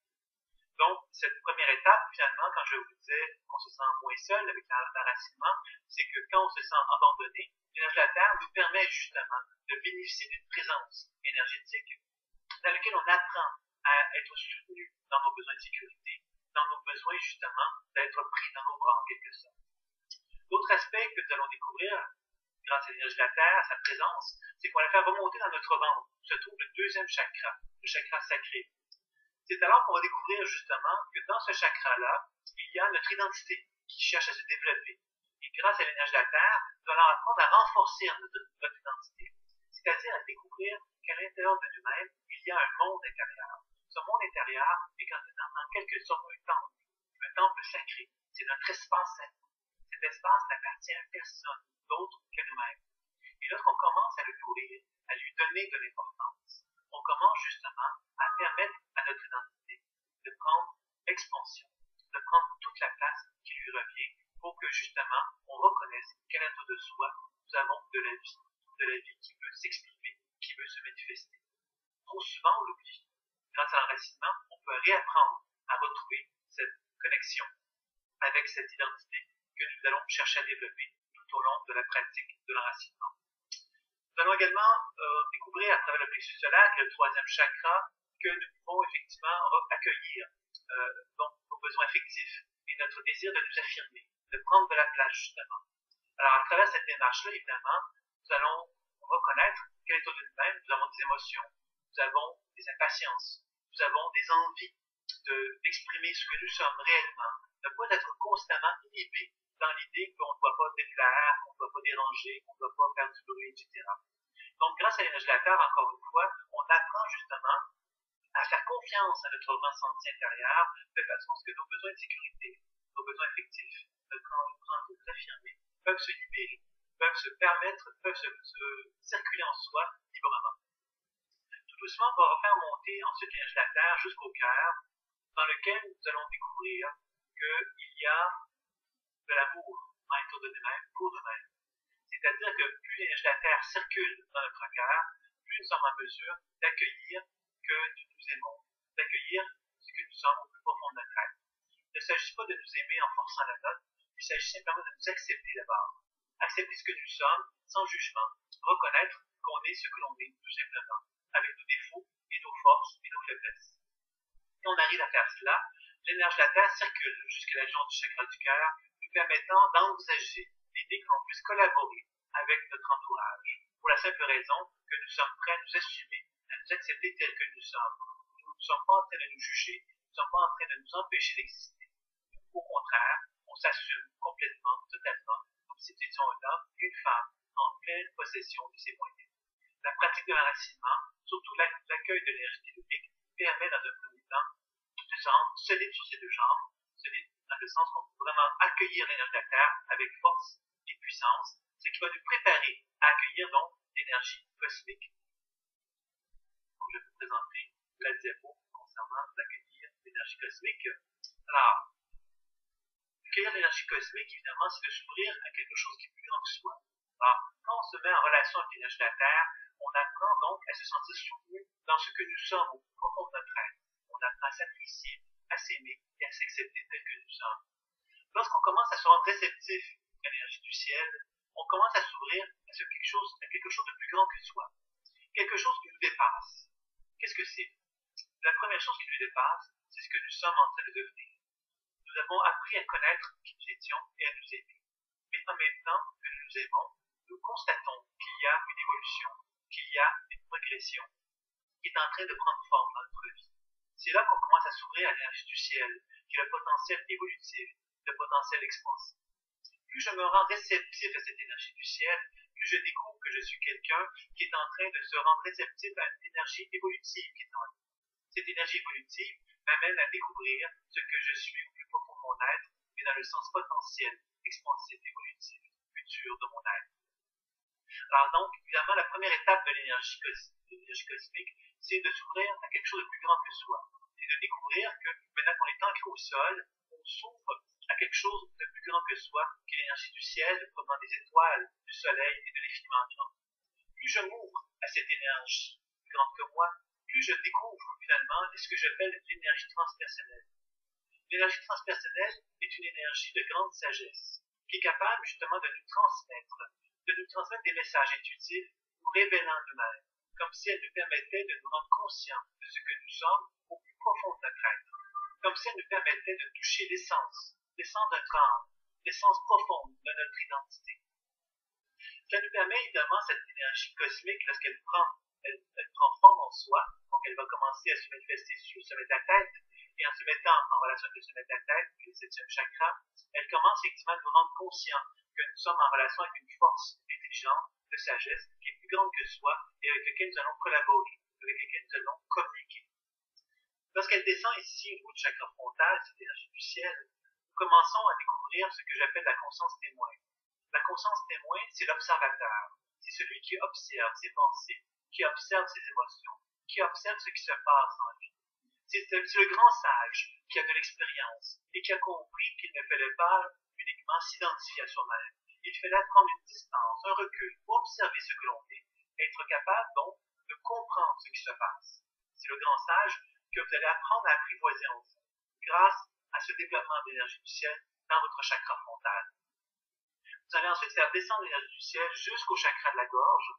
Donc, cette première étape, finalement, quand je vous disais qu'on se sent moins seul avec l'enracinement, c'est que quand on se sent abandonné, l'énergie de la Terre nous permet justement de bénéficier d'une présence énergétique dans laquelle on apprend à être soutenu dans nos besoins de sécurité, dans nos besoins justement d'être pris dans nos bras en quelque sorte. L'autre aspect que nous allons découvrir grâce à l'énergie de la Terre, à sa présence, c'est qu'on va la faire remonter dans notre ventre, où se trouve le deuxième chakra, le chakra sacré. C'est alors qu'on va découvrir justement que dans ce chakra-là, il y a notre identité qui cherche à se développer. Et grâce à l'énergie de la Terre, nous allons apprendre à renforcer notre identité. C'est-à-dire à découvrir qu'à l'intérieur de nous-mêmes, il y a un monde intérieur. Ce monde intérieur est en quelque sorte un temple sacré. C'est notre espace sacré. Cet espace n'appartient à personne d'autre que nous-mêmes. Et lorsqu'on commence à le nourrir, à lui donner de l'importance, on commence justement à permettre à notre identité de prendre expansion, de prendre toute la place qui lui revient pour que justement on reconnaisse qu'à l'intérieur de soi, nous avons de la vie qui veut s'exprimer, qui veut se manifester. Trop souvent on l'oublie. Grâce à l'enracinement, on peut réapprendre à retrouver cette connexion avec cette identité que nous allons chercher à développer tout au long de la pratique de l'enracinement. Nous allons également découvrir à travers le plexus solaire, qui est le troisième chakra, que nous pouvons effectivement accueillir nos besoins affectifs et notre désir de nous affirmer, de prendre de la place justement. Alors à travers cette démarche-là, évidemment, nous allons reconnaître qu'à l'intérieur de nous-mêmes, nous avons des émotions, nous avons des impatiences, nous avons des envies d'exprimer ce que nous sommes réellement, ne pas être constamment inhibés dans l'idée qu'on ne doit pas déplaire, qu'on ne doit pas déranger, qu'on ne doit pas faire du bruit, etc. Donc, grâce à l'énergie de la Terre, encore une fois, on apprend justement à faire confiance à notre ressenti intérieur de façon à ce que nos besoins de sécurité, nos besoins affectifs, nos envies de s'affirmer, peuvent se libérer, peuvent se permettre, peuvent se circuler en soi librement. Tout doucement, on va refaire monter ensuite l'énergie de la Terre jusqu'au cœur, dans lequel nous allons découvrir qu'il y a de l'amour en l'intérieur de nous-mêmes pour nous-mêmes. C'est-à-dire que plus l'énergie de la Terre circule dans notre cœur, plus nous sommes en mesure d'accueillir que nous nous aimons, d'accueillir ce que nous sommes au plus profond de notre être. Il ne s'agit pas de nous aimer en forçant la note, il s'agit simplement de nous accepter d'abord. Accepter ce que nous sommes, sans jugement, reconnaître qu'on est ce que l'on est, tout simplement, avec nos défauts et nos forces et nos faiblesses. Si on arrive à faire cela, l'énergie de la Terre circule jusqu'à la région du chakra du cœur, nous permettant d'envisager l'idée que l'on puisse collaborer avec notre entourage, pour la simple raison que nous sommes prêts à nous assumer, à nous accepter tels que nous sommes. Nous ne sommes pas en train de nous juger, nous ne sommes pas en train de nous empêcher d'exister. Au contraire, on s'assume complètement, totalement, comme si nous étions un homme et une femme en pleine possession de ses moyens. La pratique de l'enracinement, surtout l'accueil de l'énergie tellurique, permet dans un premier temps de se rendre solide sur ses deux jambes, solide dans le sens qu'on peut vraiment accueillir l'énergie de la Terre avec force et puissance, ce qui va nous préparer à accueillir donc l'énergie cosmique. Donc, je vais vous présenter la diapo concernant l'accueillir l'énergie cosmique. Alors, accueillir l'énergie cosmique, évidemment, c'est de s'ouvrir à quelque chose qui est plus grand que soi. Alors, quand on se met en relation avec l'énergie de la Terre, on apprend donc à se sentir soutenu dans ce que nous sommes au plus profond de notre être. On apprend à s'apprécier, à s'aimer et à s'accepter tel que nous sommes. Lorsqu'on commence à se rendre réceptif à l'énergie du ciel, on commence à s'ouvrir à quelque chose de plus grand que soi. Quelque chose qui nous dépasse. Qu'est-ce que c'est? La première chose qui nous dépasse, c'est ce que nous sommes en train de devenir. Nous avons appris à connaître qui nous étions et à nous aimer. Mais en même temps que nous nous aimons, nous constatons qu'il y a une évolution, qu'il y a une progression qui est en train de prendre forme dans notre vie. C'est là qu'on commence à s'ouvrir à l'énergie du ciel, qui est le potentiel évolutif, le potentiel expansif. Plus je me rends réceptif à cette énergie du ciel, plus je découvre que je suis quelqu'un qui est en train de se rendre réceptif à une énergie évolutive qui est en lui. Cette énergie évolutive m'amène à découvrir ce que je suis au plus profond de mon être, mais dans le sens potentiel, expansif, évolutif, futur de mon être. Alors donc, évidemment, la première étape de l'énergie cosmique, c'est de s'ouvrir à quelque chose de plus grand que soi. C'est de découvrir que maintenant qu'on est ancré au sol, on s'ouvre à quelque chose de plus grand que soi, qui est l'énergie du ciel, provenant des étoiles, du soleil et de l'infiniment grand. Plus je m'ouvre à cette énergie plus grande que moi, plus je découvre finalement ce que j'appelle l'énergie transpersonnelle. L'énergie transpersonnelle est une énergie de grande sagesse, qui est capable justement de nous transmettre des messages intuitifs, nous révélant nous-mêmes, comme si elle nous permettait de nous rendre conscients de ce que nous sommes au plus profond de notre être, comme si elle nous permettait de toucher l'essence de notre âme, l'essence profonde de notre identité. Ça nous permet évidemment, cette énergie cosmique, lorsqu'elle prend forme en soi, on elle va commencer à se manifester sur le sommet de la tête, et en se mettant en relation avec le sommet de la tête, qui est le septième chakra, elle commence effectivement à nous rendre conscients que nous sommes en relation avec une force intelligente, de sagesse, qui est plus grande que soi, et avec laquelle nous allons collaborer, avec laquelle nous allons communiquer. Lorsqu'elle descend ici au niveau du chakra frontal, cette énergie du ciel, nous commençons à découvrir ce que j'appelle la conscience témoin. La conscience témoin, c'est l'observateur. C'est celui qui observe ses pensées, qui observe ses émotions, qui observe ce qui se passe en lui. C'est le grand sage qui a de l'expérience et qui a compris qu'il ne fallait pas uniquement s'identifier à soi-même. Il fallait prendre une distance, un recul pour observer ce que l'on fait, et être capable donc de comprendre ce qui se passe. C'est le grand sage que vous allez apprendre à apprivoiser en vous grâce à ce développement d'énergie du ciel dans votre chakra frontal. Vous allez ensuite faire descendre l'énergie du ciel jusqu'au chakra de la gorge,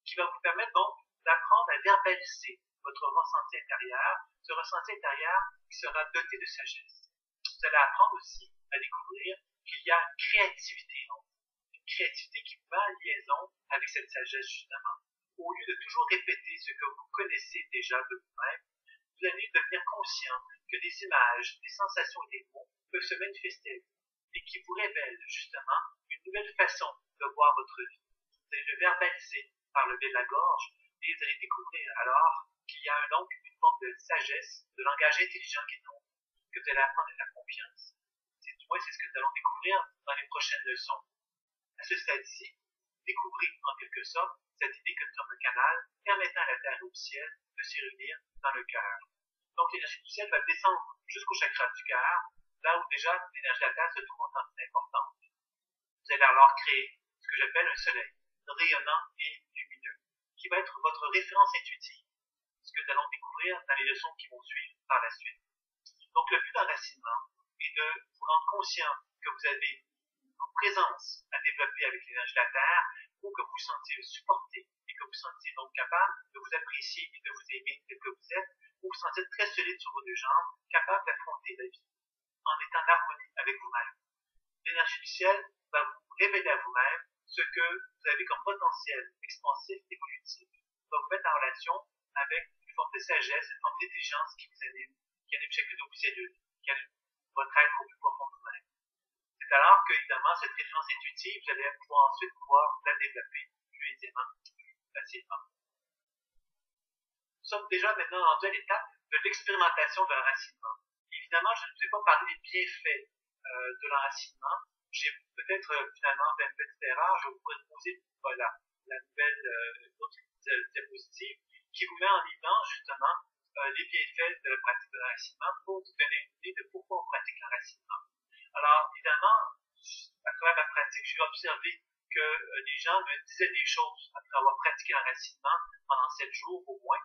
qui va vous permettre donc d'apprendre à verbaliser votre ressenti intérieur, ce ressenti intérieur qui sera doté de sagesse. Vous allez apprendre aussi à découvrir qu'il y a une créativité en vous, une créativité qui va en liaison avec cette sagesse justement. Au lieu de toujours répéter ce que vous connaissez déjà de vous-même, vous allez devenir conscient que des images, des sensations et des mots peuvent se manifester et qui vous révèlent justement une nouvelle façon de voir votre vie. Vous allez le verbaliser par le biais de la gorge et vous allez découvrir alors qu'il y a donc une forme de sagesse, de langage intelligent qui est en vous, que vous allez apprendre à faire confiance. Du moins, c'est ce que nous allons découvrir dans les prochaines leçons. À ce stade-ci, découvrez en quelque sorte cette idée que nous sommes le canal permettant à la terre et au ciel de s'y réunir dans le cœur. Donc l'énergie du ciel va descendre jusqu'au chakra du cœur, là où déjà l'énergie de la terre se trouve en quantité importante. Vous allez alors créer ce que j'appelle un soleil rayonnant et lumineux, qui va être votre référence intuitive, ce que nous allons découvrir dans les leçons qui vont suivre par la suite. Donc le but d'enracinement est de vous rendre conscient que vous avez une présence à développer avec l'énergie de la terre pour que vous vous sentiez supporté et que vous vous sentiez donc capable de vous apprécier et de vous aimer tel que vous êtes, pour vous sentir très solide sur vos deux jambes, capable d'affronter la vie en étant en harmonie avec vous-même. L'énergie du ciel va vous révéler à vous-même ce que vous avez comme potentiel expansif et évolutif. Va vous mettre en relation avec une forme de sagesse, une forme d'intelligence qui vous anime, qui anime chacune de vos cellules, qui anime votre être au plus profond de vous-même. C'est alors que, évidemment, cette référence intuitive, vous allez ensuite pouvoir la développer plus aisément, plus facilement. Nous sommes déjà maintenant rendus à l'étape de l'expérimentation de l'enracinement. Évidemment, je ne vous ai pas parlé des bienfaits de l'enracinement. J'ai peut-être finalement fait une petite erreur. Je vais vous proposer voilà, la nouvelle autre diapositive qui vous met en évidence justement les bienfaits de la pratique de l'enracinement pour vous donner une idée de pourquoi on pratique l'enracinement. Alors, évidemment, à travers ma pratique, j'ai observé que les gens me disaient des choses après avoir pratiqué l'enracinement pendant 7 jours au moins.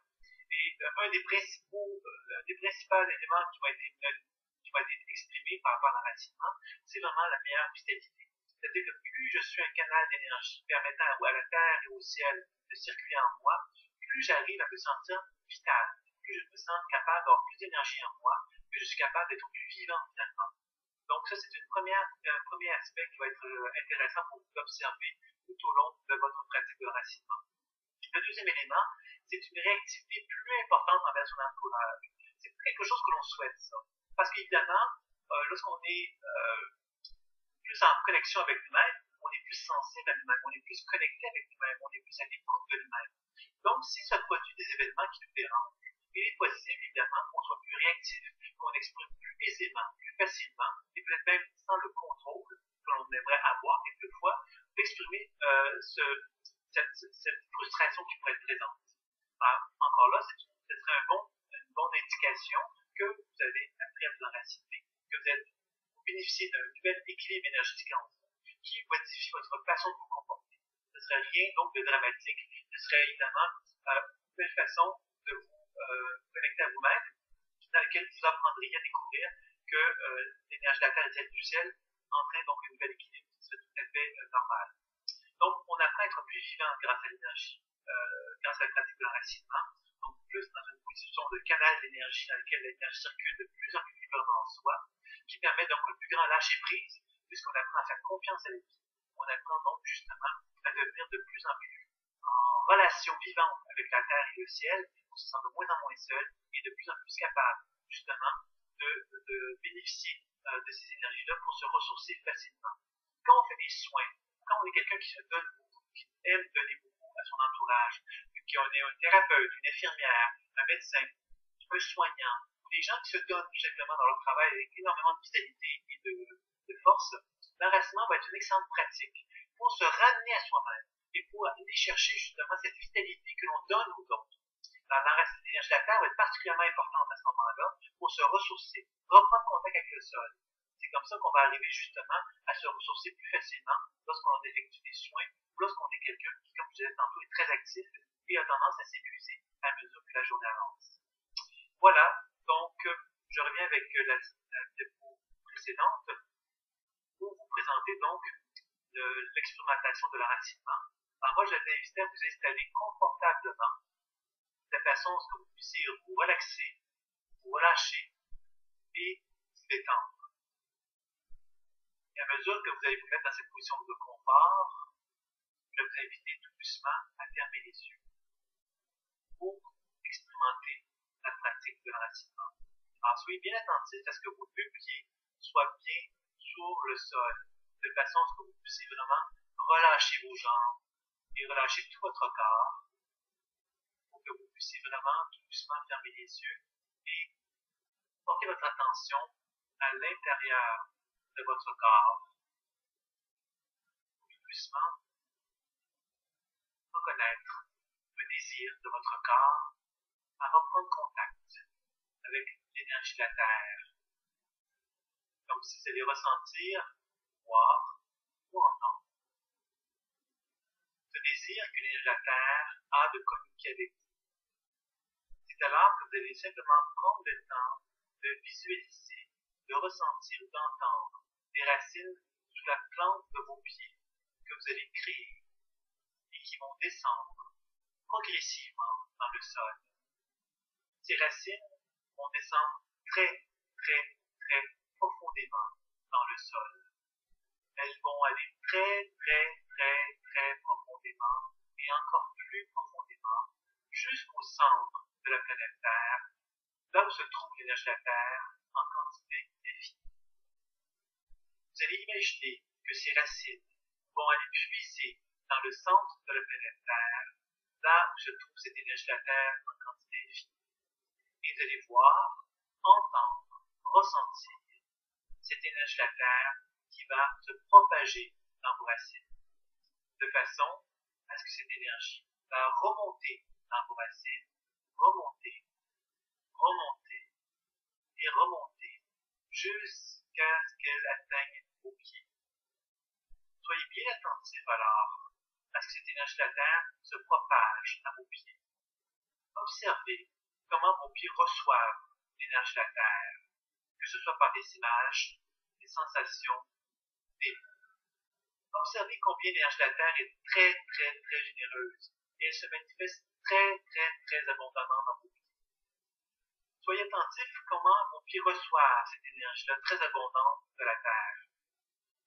Et un des principaux éléments qui va être exprimé par rapport à l'enracinement, c'est vraiment la meilleure vitalité. C'est-à-dire que plus je suis un canal d'énergie permettant à la terre et au ciel de circuler en moi, plus j'arrive à me sentir vital, plus je me sens capable d'avoir plus d'énergie en moi, plus je suis capable d'être plus vivant finalement. Donc ça, c'est un premier aspect qui va être intéressant pour vous observer tout au long de votre pratique de l'enracinement. Le deuxième élément, c'est une réactivité plus importante envers son entourage. C'est quelque chose que l'on souhaite, ça. Parce qu'évidemment, lorsqu'on est plus en connexion avec nous-mêmes, on est plus sensible à nous-mêmes, on est plus connecté avec nous-mêmes, on est plus à l'écoute de nous-mêmes. Donc, si ça produit des événements qui nous dérangent, il est possible, évidemment, qu'on soit plus réactif, qu'on exprime plus aisément, plus facilement, et peut-être même sans le contrôle que l'on aimerait avoir quelquefois, d'exprimer cette frustration qui pourrait être présente. Alors, encore là, ce serait une bonne indication que vous avez appris à vous enraciner, que vous bénéficiez d'un nouvel équilibre énergétique en vous, qui modifie votre façon de vous comporter. Ce ne serait rien donc de dramatique, ce serait évidemment une nouvelle façon de vous connecter à vous-même, dans laquelle vous apprendriez à découvrir que l'énergie de la terre et celle du ciel entraîne donc un nouvel équilibre, c'est tout à fait normal. Donc, on apprend à être plus vivant grâce à l'énergie, grâce à la pratique de l'enracinement, donc plus dans une position de canal d'énergie dans lequel l'énergie circule de plus en plus librement en soi, qui permet donc un plus grand lâcher-prise, puisqu'on apprend à faire confiance à la vie. On apprend donc justement à devenir de plus en plus en relation vivante avec la terre et le ciel, on se sent de moins en moins seul et de plus en plus capable, justement, de bénéficier de ces énergies-là pour se ressourcer facilement. Quand on fait des soins, quand on est quelqu'un qui se donne beaucoup, qui aime donner beaucoup à son entourage, qu'on est un thérapeute, une infirmière, un médecin, un soignant, ou des gens qui se donnent tout simplement dans leur travail avec énormément de vitalité et de force, l'enracinement va être une excellente pratique pour se ramener à soi-même et pour aller chercher justement cette vitalité que l'on donne aux autres. L'énergie de la terre va être particulièrement importante à ce moment-là pour se ressourcer, reprendre contact avec le sol. C'est comme ça qu'on va arriver justement à se ressourcer plus facilement lorsqu'on effectue des soins ou lorsqu'on est quelqu'un qui, comme je disais tantôt, est très actif et a tendance à s'épuiser à mesure que la journée avance. Voilà, donc je reviens avec la diapo précédente pour vous présenter donc l'expérimentation de l'enracinement. Alors moi, je vais vous inviter à vous installer confortablement de façon à ce que vous puissiez vous relaxer, vous relâcher et vous détendre. Et à mesure que vous allez vous mettre dans cette position de confort, je vais vous inviter tout doucement à fermer les yeux pour expérimenter la pratique de l'enracinement. Alors soyez bien attentifs à ce que vos deux pieds soient bien sur le sol, de façon à ce que vous puissiez vraiment relâcher vos jambes et relâcher tout votre corps, pour que vous puissiez vraiment tout doucement fermer les yeux et porter votre attention à l'intérieur de votre corps. Tout doucement reconnaître le désir de votre corps à reprendre contact avec l'énergie de la terre. Comme si vous allez ressentir, voir ou entendre ce désir que l'énergie de la terre a de communiquer avec vous. C'est alors que vous allez simplement prendre le temps de visualiser, de ressentir, d'entendre des racines sous la plante de vos pieds que vous allez créer et qui vont descendre progressivement dans le sol. Ces racines vont descendre très, très, très profondément dans le sol. Elles vont aller très, très, très, très profondément et encore plus profondément jusqu'au centre de la planète Terre, là où se trouve l'énergie de la Terre en quantité infinie. Vous allez imaginer que ces racines vont aller puiser dans le centre de la planète Terre, là où se trouve cette énergie de la Terre en quantité infinie. Et vous allez voir, entendre, ressentir cette énergie de la Terre qui va se propager dans vos racines, de façon à ce que cette énergie va remonter dans vos racines, remonter, remonter et remonter jusqu'à ce qu'elle atteigne vos pieds. Soyez bien attentifs alors à ce que cette énergie de la Terre se propage à vos pieds. Observez comment vos pieds reçoivent l'énergie de la Terre, que ce soit par des images, des sensations, des mots. Observez combien l'énergie de la Terre est très, très, très généreuse et elle se manifeste très, très, très abondamment dans vos pieds. Soyez attentifs comment vos pieds reçoivent cette énergie-là très abondante de la Terre.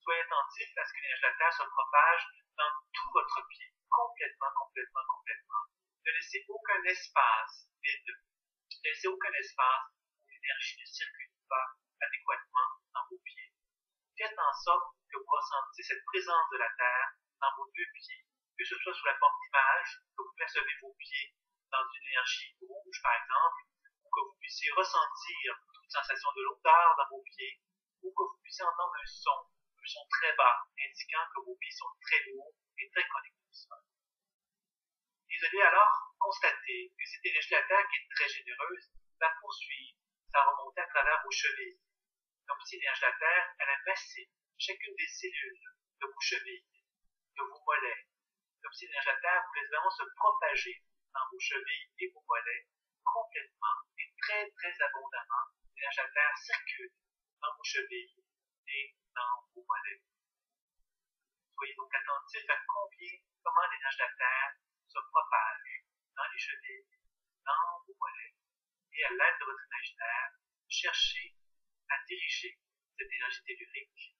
Soyez attentifs à ce que l'énergie de la Terre se propage dans tout votre pied, complètement, complètement, complètement. Ne laissez aucun espace vide. Ne laissez aucun espace où l'énergie ne circule pas adéquatement dans vos pieds. Faites en sorte que vous ressentiez cette présence de la Terre dans vos deux pieds, que ce soit sous la forme d'image, que vous percevez vos pieds dans une énergie rouge, par exemple, ou que vous puissiez ressentir une sensation de l'odeur dans vos pieds, ou que vous puissiez entendre un son très bas, indiquant que vos pieds sont très lourds et très connectés au sol. Et vous allez alors constater que cette énergie de la Terre, qui est très généreuse, va poursuivre sa remontée à travers vos chevilles, comme si l'énergie de la Terre allait masser chacune des cellules de vos chevilles, de vos mollets, comme si l'énergie de la Terre voulait vraiment se propager dans vos chevilles et vos mollets complètement et très très abondamment. L'énergie de la Terre circule dans vos chevilles et dans vos mollets. Soyez donc attentifs à comment l'énergie de la Terre se propage dans les chevilles, dans vos mollets, et à l'aide de votre imaginaire, cherchez à diriger cette énergie tellurique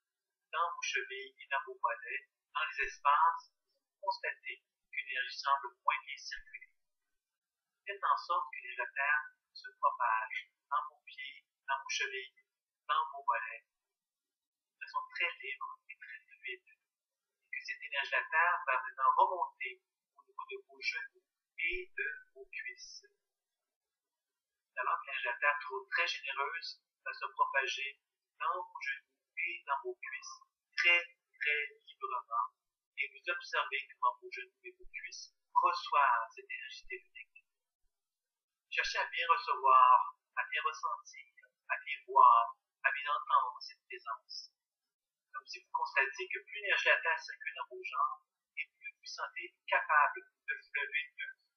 dans vos chevilles et dans vos mollets, dans les espaces où vous constatez qu'une énergie l'énergie semble moins bien circuler. Faites en sorte que l'énergie de la Terre se propage dans vos pieds, dans vos chevilles, dans vos mollets, de façon très libre et très fluide. Et que cette énergie de la Terre va maintenant remonter au niveau de vos genoux et de vos cuisses. Alors que l'énergie de la Terre, toujours très généreuse, va se propager dans vos genoux et dans vos cuisses très, très librement. Et vous observez comment vos genoux et vos cuisses reçoivent cette énergie tellurique. Cherchez à bien recevoir, à bien ressentir, à bien voir, à bien entendre cette présence. Comme si vous constatiez que plus l'énergie de la Terre circule dans vos jambes, et plus vous vous sentez capable de vous lever debout.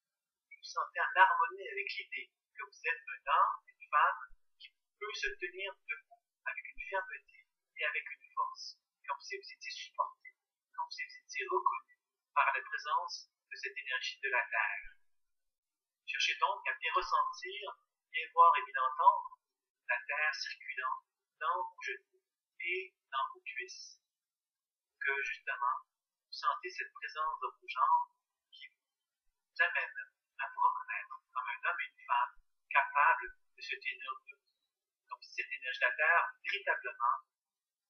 Vous vous sentez en harmonie avec l'idée que vous êtes un homme, une femme, qui peut se tenir debout avec une fermeté et avec une force, comme si vous étiez supporté, comme si vous étiez reconnu par la présence de cette énergie de la Terre. Cherchez donc à bien ressentir, bien voir et bien entendre la Terre circulant dans vos genoux et dans vos cuisses. Que justement, vous sentez cette présence de vos jambes qui vous amène à vous reconnaître comme un homme et une femme capable de se tenir debout, comme si cette énergie de la Terre véritablement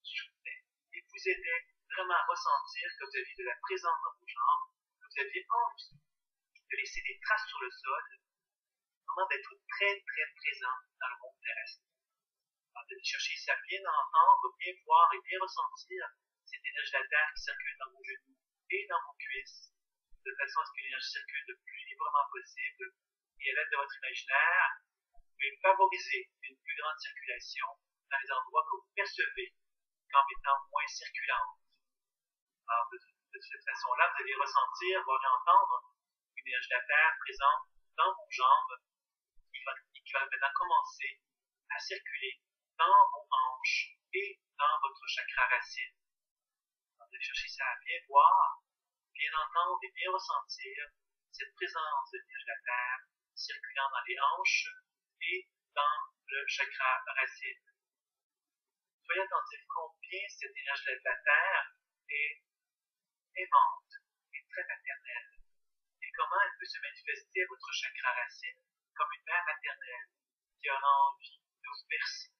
soutenait et vous aidait vraiment à ressentir que vous aviez de la présence dans vos jambes, que vous aviez envie de laisser des traces sur le sol, vraiment d'être très très présent dans le monde terrestre. Alors de chercher à bien entendre, bien voir et bien ressentir cette énergie de la Terre qui circule dans vos genoux et dans vos cuisses, de façon à ce que l'énergie circule le plus librement possible, et à l'aide de votre imaginaire, vous pouvez favoriser une plus grande circulation dans les endroits que vous percevez comme étant moins circulants. Alors de cette façon-là, vous allez ressentir, voir et entendre une énergie de la Terre présente dans vos jambes qui va maintenant commencer à circuler dans vos hanches et dans votre chakra racine. Alors, de chercher ça à bien voir, bien entendre et bien ressentir cette présence de l'énergie de la Terre circulant dans les hanches et dans le chakra racine. Soyez attentif combien cette énergie de la Terre est aimante et très maternelle, et comment elle peut se manifester à votre chakra racine comme une mère maternelle qui aura envie de vous bercer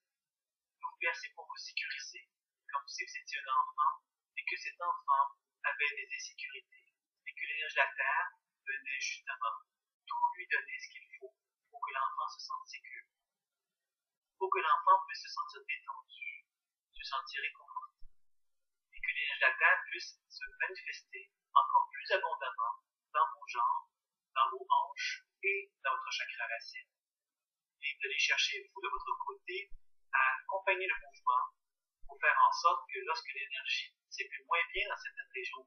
pour vous sécuriser, comme si vous étiez un enfant et que cet enfant avait des insécurités, et que l'énergie de la Terre venait justement tout lui donner ce qu'il faut pour que l'enfant se sente sécure, pour que l'enfant puisse se sentir détendu, se sentir réconforté, et que l'énergie de la Terre puisse se manifester encore plus abondamment dans vos jambes, dans vos hanches et dans votre chakra racine. Et vous allez chercher, vous, de votre côté, à accompagner le mouvement pour faire en sorte que lorsque l'énergie circule moins bien dans certaines régions,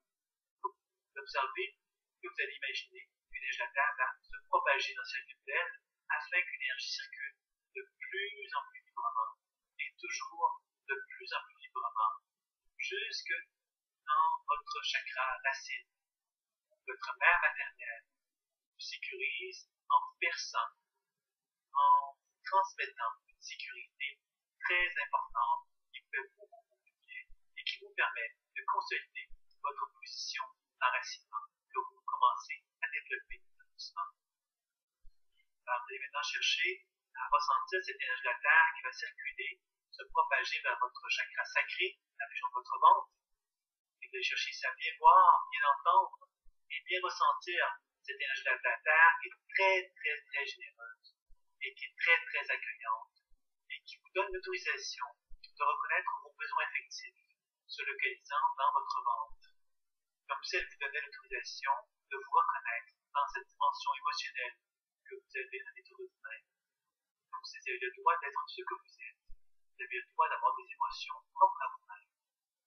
vous observez que vous allez imaginer que l'énergie de la Terre va se propager dans cette d'elle afin que l'énergie circule de plus en plus librement et toujours de plus en plus librement jusque dans votre chakra racine. Votre mère maternelle vous sécurise en vous berçant, en vous transmettant une sécurité très importante qui vous fait beaucoup de bien et qui vous permet de consolider votre position d'enracinement que vous commencez à développer doucement. Alors, vous allez maintenant chercher à ressentir cette énergie de la Terre qui va circuler, se propager vers votre chakra sacré, la région de votre ventre, et vous allez chercher à bien voir, bien entendre et bien ressentir cette énergie de la Terre qui est très, très, très généreuse et qui est très, très accueillante et qui vous donne l'autorisation de reconnaître vos besoins affectifs se localisant dans votre ventre. Comme si elle vous donnait l'autorisation de vous reconnaître dans cette dimension émotionnelle que vous avez à l'être humain. Comme si vous avez le droit d'être ce que vous êtes. Vous avez le droit d'avoir des émotions propres à vous-même.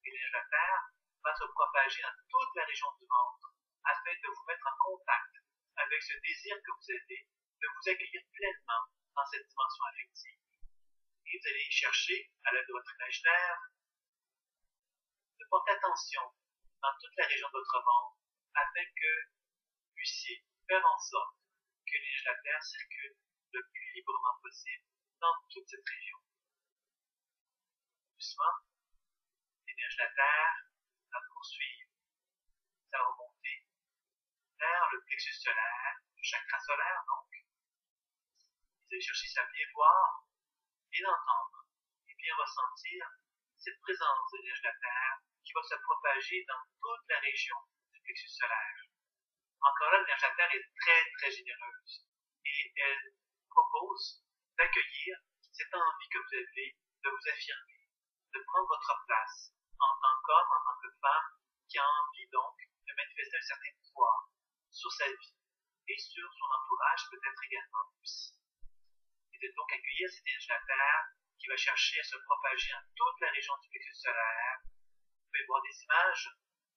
Et l'énergie de la Terre va se propager dans toute la région du ventre afin de vous mettre en contact avec ce désir que vous avez de vous accueillir pleinement dans cette dimension affective. Et vous allez chercher, à l'aide de votre imaginaire, de porter attention dans toute la région de votre ventre afin que vous puissiez faire en sorte que l'énergie de la Terre circule le plus librement possible dans toute cette région. Doucement, l'énergie de la Terre va poursuivre sa remontée vers le plexus solaire, du chakra solaire donc. Vous allez chercher à bien voir, bien entendre et bien ressentir cette présence de l'énergie de la Terre qui va se propager dans toute la région du plexus solaire. Encore là, l'énergie de la Terre est très, très généreuse et elle propose d'accueillir cette envie que vous avez de vous affirmer, de prendre votre place en tant qu'homme, en tant que femme, qui a envie donc de manifester un certain pouvoir sur sa vie et sur son entourage peut-être également aussi. Et de donc accueillir cette énergie de la Terre qui va chercher à se propager dans toute la région du plexus solaire. Vous pouvez voir des images,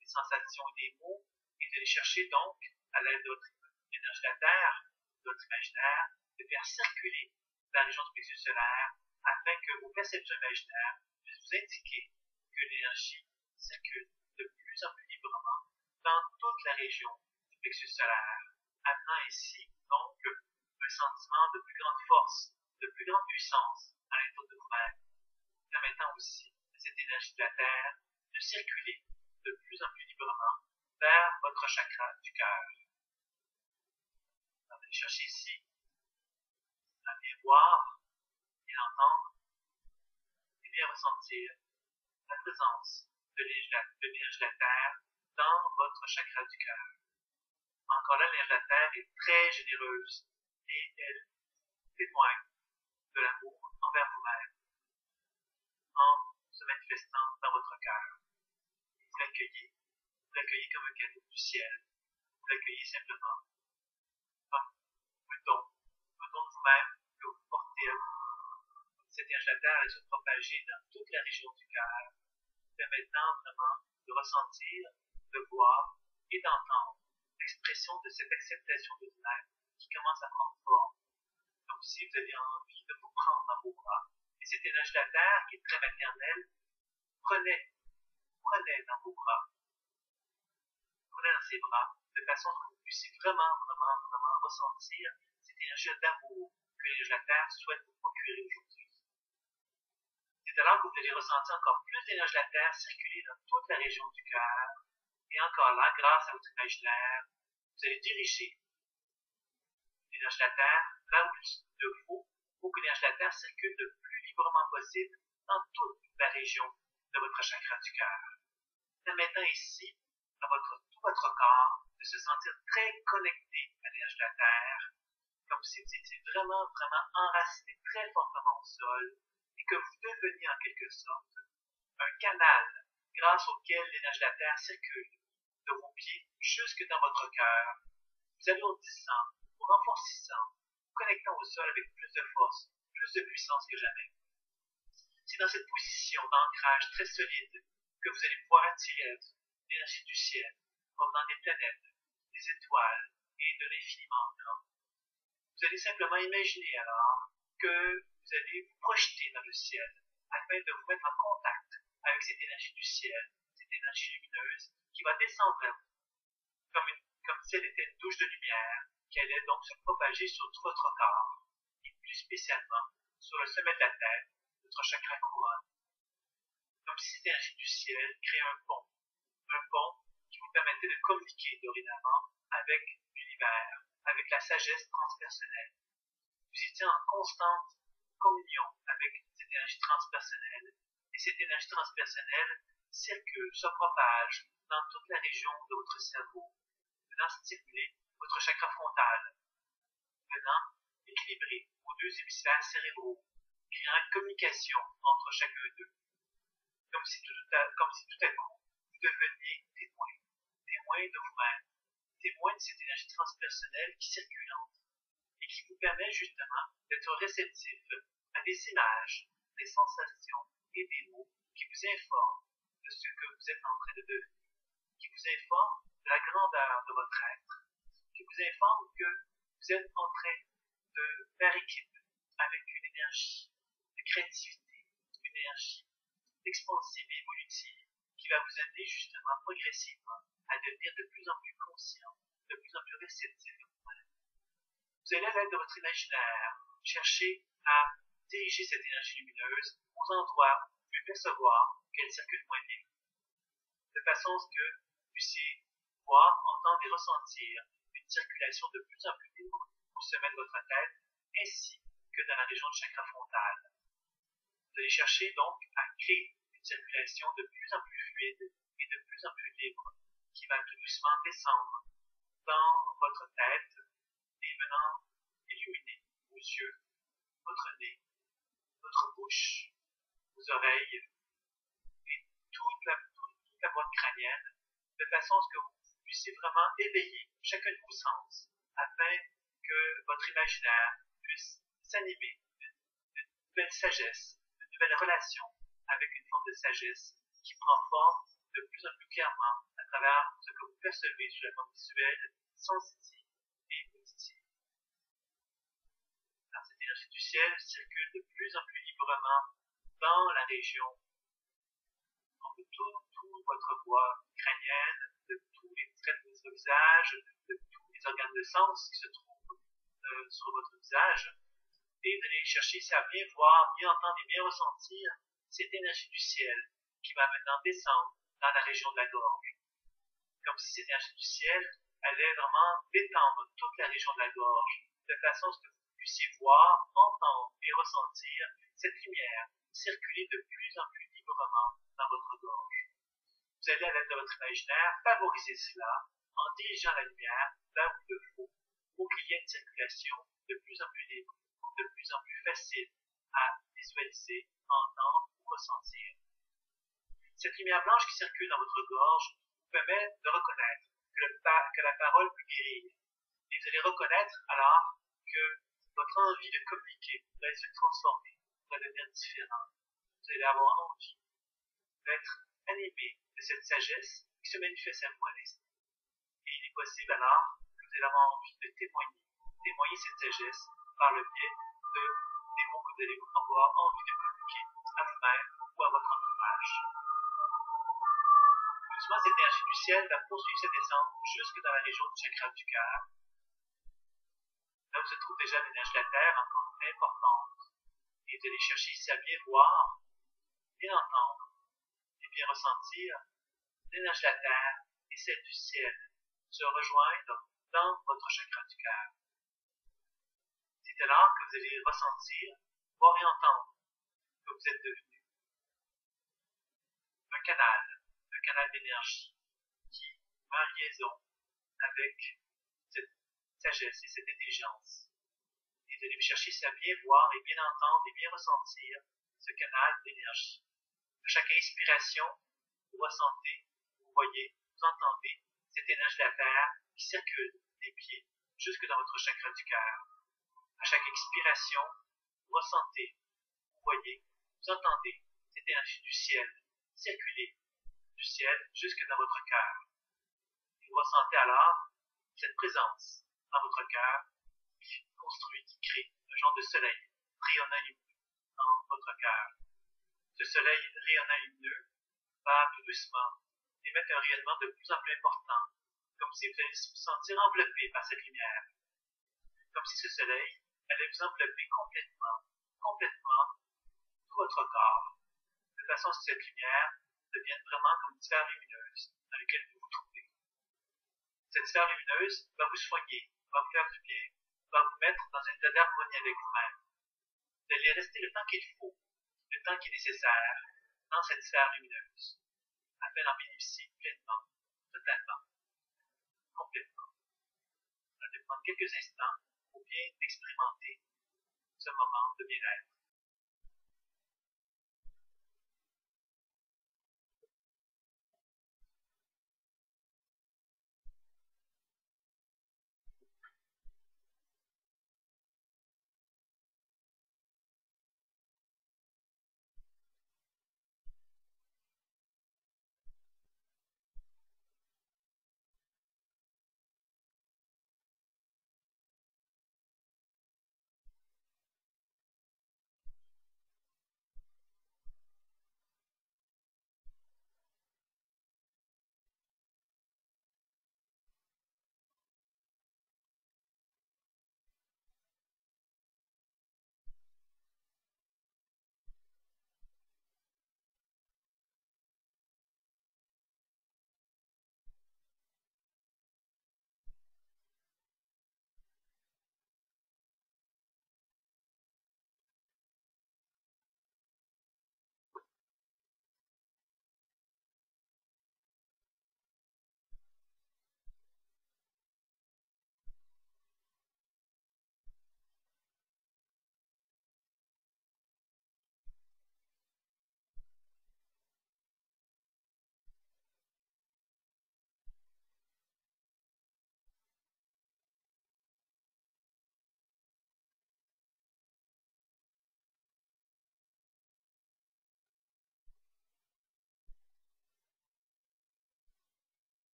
des sensations et des mots, et de les chercher donc, à l'aide de votre énergie de la Terre, de votre imaginaire, de faire circuler la région du plexus solaire afin que vos perceptions imaginaires puissent vous indiquer que l'énergie circule de plus en plus librement dans toute la région du plexus solaire, amenant ainsi donc un sentiment de plus grande force, de plus grande puissance à l'intérieur de vous-même, permettant aussi à cette énergie de la Terre de circuler de plus en plus librement vers votre chakra du cœur. On va aller chercher ici à bien voir, bien entendre et bien ressentir la présence de l'énergie de la Terre dans votre chakra du cœur. Encore là, l'énergie de la Terre est très généreuse et elle témoigne de l'amour envers vous-même en se manifestant dans votre cœur. Vous l'accueillez comme un cadeau du ciel, vous l'accueillez simplement comme un don de vous-même que vous portez à vous. Cette énergie de la Terre est se propager dans toute la région du cœur, permettant vraiment de ressentir, de voir et d'entendre l'expression de cette acceptation de vous-même qui commence à prendre forme. Comme si vous aviez envie de vous prendre dans vos bras. Et cette énergie de la Terre, qui est très maternelle, prenez dans vos bras, prenez dans ses bras, de façon que vous puissiez vraiment ressentir cette énergie d'amour que l'énergie de la Terre souhaite vous procurer aujourd'hui. C'est alors que vous allez ressentir encore plus d'énergie de la Terre circuler dans toute la région du cœur, et encore là, grâce à votre imaginaire, vous allez diriger l'énergie de la Terre là où il le faut, pour que l'énergie de la Terre circule le plus librement possible dans toute la région de votre chakra du cœur. Permettant ici à tout votre corps de se sentir très connecté à l'énergie de la Terre, comme si vous étiez vraiment enraciné très fortement au sol, et que vous deveniez en quelque sorte un canal grâce auquel l'énergie de la Terre circule de vos pieds jusque dans votre cœur, vous alourdissant, vous renforcissant, vous connectant au sol avec plus de force, plus de puissance que jamais. C'est dans cette position d'ancrage très solide que vous allez pouvoir attirer l'énergie du ciel, provenant des planètes, des étoiles et de l'infiniment grand. Vous allez simplement imaginer alors que vous allez vous projeter dans le ciel afin de vous mettre en contact avec cette énergie du ciel, cette énergie lumineuse qui va descendre à vous comme si elle était une douche de lumière qui allait donc se propager sur tout votre corps et plus spécialement sur le sommet de la tête, votre chakra couronne. Comme si cette énergie du ciel créait un pont qui vous permettait de communiquer dorénavant avec l'univers, avec la sagesse transpersonnelle. Vous étiez en constante communion avec cette énergie transpersonnelle, et cette énergie transpersonnelle circule, se propage dans toute la région de votre cerveau, venant stimuler votre chakra frontal, venant équilibrer vos deux hémisphères cérébraux, créant une communication entre chacun d'eux, comme si tout à coup vous deveniez témoin de vous-même, témoin de cette énergie transpersonnelle qui circule en vous et qui vous permet justement d'être réceptif à des images, des sensations et des mots qui vous informent de ce que vous êtes en train de devenir, qui vous informent de la grandeur de votre être, qui vous informent que vous êtes en train de faire équipe avec une énergie de créativité, une énergie expansive et évolutive qui va vous amener justement progressivement à devenir de plus en plus conscient, de plus en plus réceptif à vous-même. Vous allez à l'aide de votre imaginaire chercher à diriger cette énergie lumineuse aux endroits où vous pouvez percevoir qu'elle circule moins bien, de façon à ce que vous puissiez voir, entendre et ressentir une circulation de plus en plus libre au sommet de votre tête, ainsi que dans la région du chakra frontal. Vous allez chercher donc à créer une circulation de plus en plus fluide et de plus en plus libre, qui va tout doucement descendre dans votre tête et venant illuminer vos yeux, votre nez, votre bouche, vos oreilles et toute la boîte crânienne, de façon à ce que vous puissiez vraiment éveiller chacun de vos sens, afin que votre imaginaire puisse s'animer d'une nouvelle sagesse, d'une nouvelle relation avec une forme de sagesse qui prend forme de plus en plus clairement à travers ce que vous percevez sous la forme visuelle, sensitive et auditive. Alors, cette énergie du ciel circule de plus en plus librement dans la région de tout votre voie crânienne, de tous les traits de votre visage, de tous les organes de sens qui se trouvent sur votre visage, et vous allez chercher à bien voir, bien entendre et bien ressentir cette énergie du ciel qui va maintenant descendre dans la région de la gorge. Comme si cette énergie du ciel allait vraiment détendre toute la région de la gorge, de façon à ce que vous puissiez voir, entendre et ressentir cette lumière circuler de plus en plus librement dans votre gorge. Vous allez, à l'aide de votre imaginaire, favoriser cela en dirigeant la lumière là où il le faut, pour qu'il y ait une circulation de plus en plus libre, de plus en plus facile à visualiser, entendre ou ressentir. Cette lumière blanche qui circule dans votre gorge vous permet de reconnaître que la parole peut guérir. Et vous allez reconnaître alors que votre envie de communiquer va se transformer, va devenir différente. Vous allez avoir envie d'être animé de cette sagesse qui se manifeste à vous à l'instant. Et il est possible alors que vous allez avoir envie de témoigner cette sagesse par le biais des mots que vous allez avoir envie de communiquer à vous-même ou à votre entourage. Doucement, cette énergie du ciel va poursuivre sa descente jusque dans la région du chakra du cœur, là où se trouve déjà l'énergie de la terre en grande importance. Et vous allez chercher ici à bien voir, bien entendre et bien ressentir l'énergie de la terre et celle du ciel se rejoindre dans votre chakra du cœur. C'est alors que vous allez ressentir, voir et entendre que vous êtes devenu un canal d'énergie qui met en liaison avec cette sagesse et cette intelligence. Et vous allez chercher à bien voir et bien entendre et bien ressentir ce canal d'énergie. À chaque inspiration, vous ressentez, vous voyez, vous entendez cette énergie de la terre qui circule des pieds jusque dans votre chakra du cœur. À chaque expiration, vous ressentez, vous voyez, vous entendez cette énergie du ciel circuler du ciel jusque dans votre cœur. Et vous ressentez alors cette présence dans votre cœur qui construit, qui crée un genre de soleil rayonnant lumineux dans votre cœur. Ce soleil rayonnant lumineux va tout doucement émettre un rayonnement de plus en plus important, comme si vous alliez vous sentir enveloppé par cette lumière. Comme si ce soleil allait vous envelopper complètement tout votre corps, de façon à ce que cette lumière devienne vraiment comme une sphère lumineuse dans laquelle vous vous trouvez. Cette sphère lumineuse va vous soigner, va vous faire du bien, va vous mettre dans un état d'harmonie avec vous-même. Vous allez rester le temps qu'il faut, le temps qui est nécessaire, dans cette sphère lumineuse, afin d'en bénéficier pleinement, totalement, complètement. Vous allez prendre quelques instants pour bien expérimenter ce moment de bien-être.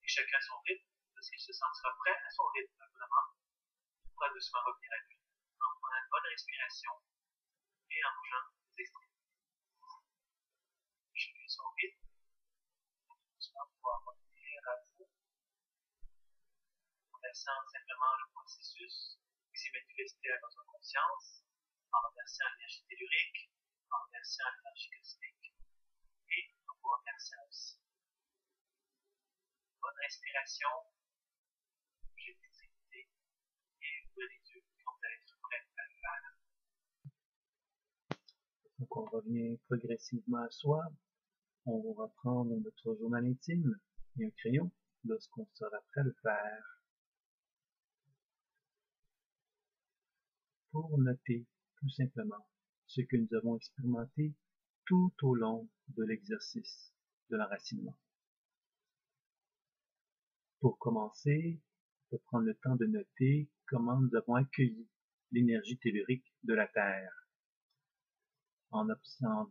et chacun son rythme, parce qu'il se sentira prêt à son rythme, vraiment. Il pourra doucement revenir à lui, en prenant une bonne respiration et en bougeant les extrémités. Chacun son rythme, doucement pouvoir revenir à vous, en laissant simplement le processus qui s'est manifesté à votre conscience, en remerciant l'énergie tellurique, en remerciant l'énergie cosmique et en vous remerciant aussi. Bonne respiration, bougez les extrémités et ouvrez les yeux quand vous allez être prêt à le faire. Donc on revient progressivement à soi. On va prendre notre journal intime et un crayon lorsqu'on sera prêt à le faire. Pour noter tout simplement ce que nous avons expérimenté tout au long de l'exercice de l'enracinement. Pour commencer, on peut prendre le temps de noter comment nous avons accueilli l'énergie tellurique de la Terre, en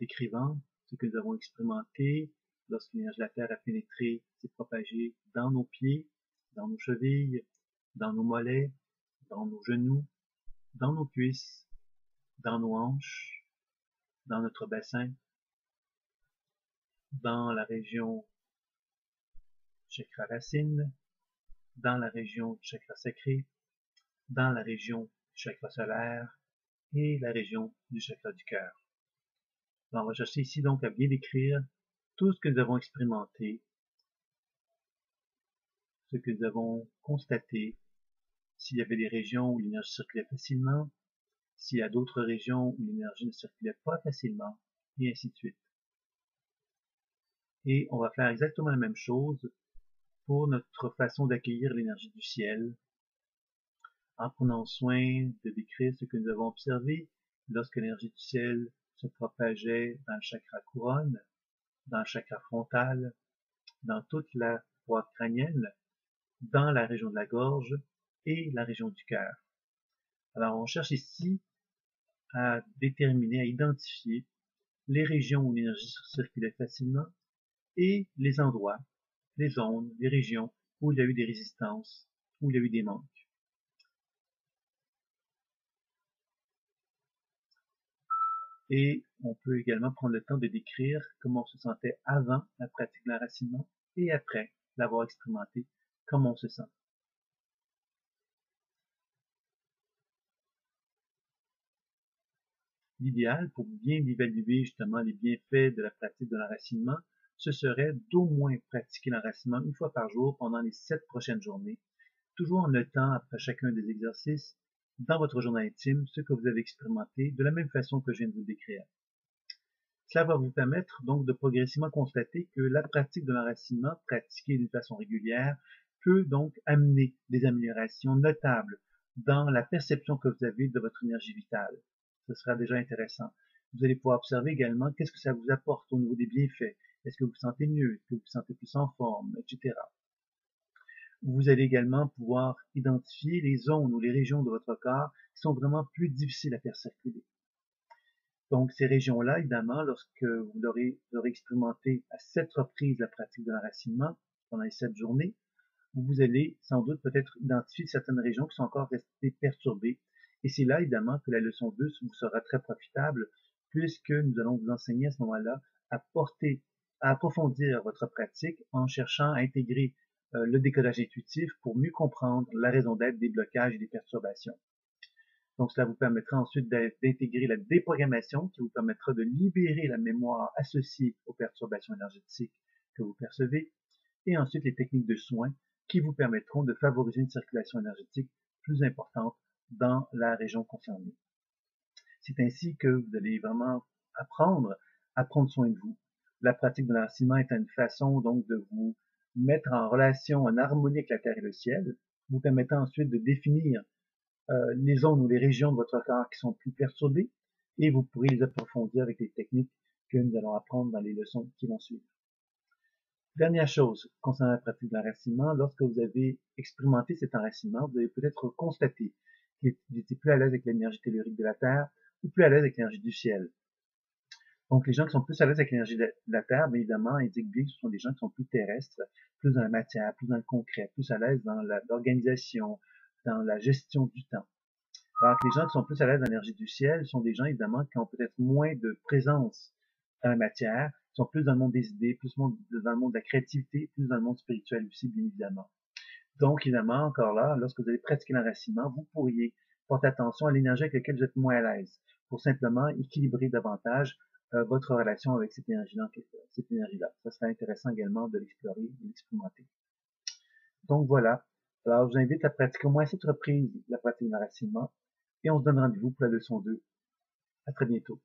décrivant ce que nous avons expérimenté lorsque l'énergie de la Terre a pénétré, s'est propagée dans nos pieds, dans nos chevilles, dans nos mollets, dans nos genoux, dans nos cuisses, dans nos hanches, dans notre bassin, dans la région chakra racine, dans la région du chakra sacré, dans la région du chakra solaire et la région du chakra du cœur. On va chercher ici donc à bien décrire tout ce que nous avons expérimenté, ce que nous avons constaté, s'il y avait des régions où l'énergie circulait facilement, s'il y a d'autres régions où l'énergie ne circulait pas facilement, et ainsi de suite. Et on va faire exactement la même chose pour notre façon d'accueillir l'énergie du ciel, en prenant soin de décrire ce que nous avons observé lorsque l'énergie du ciel se propageait dans le chakra couronne, dans le chakra frontal, dans toute la voie crânienne, dans la région de la gorge et la région du cœur. Alors on cherche ici à déterminer, à identifier les régions où l'énergie circulait facilement et les endroits, les zones, les régions où il y a eu des résistances, où il y a eu des manques. Et on peut également prendre le temps de décrire comment on se sentait avant la pratique de l'enracinement et après l'avoir expérimenté, comment on se sent. L'idéal pour bien évaluer justement les bienfaits de la pratique de l'enracinement, ce serait d'au moins pratiquer l'enracinement une fois par jour pendant les 7 prochaines journées, toujours en notant après chacun des exercices dans votre journal intime ce que vous avez expérimenté de la même façon que je viens de vous le décrire. Cela va vous permettre donc de progressivement constater que la pratique de l'enracinement, pratiquée d'une façon régulière, peut donc amener des améliorations notables dans la perception que vous avez de votre énergie vitale. Ce sera déjà intéressant. Vous allez pouvoir observer également qu'est-ce que ça vous apporte au niveau des bienfaits. Est-ce que vous vous sentez mieux? Est-ce que vous vous sentez plus en forme? Etc. Vous allez également pouvoir identifier les zones ou les régions de votre corps qui sont vraiment plus difficiles à faire circuler. Donc, ces régions-là, évidemment, lorsque vous aurez expérimenté à 7 reprises la pratique de l'enracinement pendant les 7 journées, vous allez sans doute peut-être identifier certaines régions qui sont encore restées perturbées. Et c'est là, évidemment, que la leçon 2 vous sera très profitable, puisque nous allons vous enseigner à ce moment-là à approfondir votre pratique en cherchant à intégrer le décodage intuitif pour mieux comprendre la raison d'être des blocages et des perturbations. Donc, cela vous permettra ensuite d'intégrer la déprogrammation qui vous permettra de libérer la mémoire associée aux perturbations énergétiques que vous percevez, et ensuite les techniques de soins qui vous permettront de favoriser une circulation énergétique plus importante dans la région concernée. C'est ainsi que vous allez vraiment apprendre à prendre soin de vous. La pratique de l'enracinement est une façon donc de vous mettre en relation, en harmonie avec la terre et le ciel, vous permettant ensuite de définir les zones ou les régions de votre corps qui sont plus perturbées, et vous pourrez les approfondir avec les techniques que nous allons apprendre dans les leçons qui vont suivre. Dernière chose concernant la pratique de l'enracinement, lorsque vous avez expérimenté cet enracinement, vous avez peut-être constaté que vous étiez plus à l'aise avec l'énergie tellurique de la Terre ou plus à l'aise avec l'énergie du ciel. Donc, les gens qui sont plus à l'aise avec l'énergie de la Terre, bien évidemment, indiquent bien que ce sont des gens qui sont plus terrestres, plus dans la matière, plus dans le concret, plus à l'aise dans l'organisation, dans la gestion du temps. Alors que les gens qui sont plus à l'aise dans l'énergie du ciel sont des gens, évidemment, qui ont peut-être moins de présence dans la matière, qui sont plus dans le monde des idées, plus dans le monde de la créativité, plus dans le monde spirituel aussi, bien évidemment. Donc, évidemment, encore là, lorsque vous allez pratiquer l'enracinement, vous pourriez porter attention à l'énergie avec laquelle vous êtes moins à l'aise, pour simplement équilibrer davantage votre relation avec cette énergie-là. Ça serait intéressant également de l'explorer, de l'expérimenter. Donc voilà. Alors, je vous invite à pratiquer au moins 7 reprises la pratique de l'enracinement et on se donne rendez-vous pour la leçon 2. À très bientôt.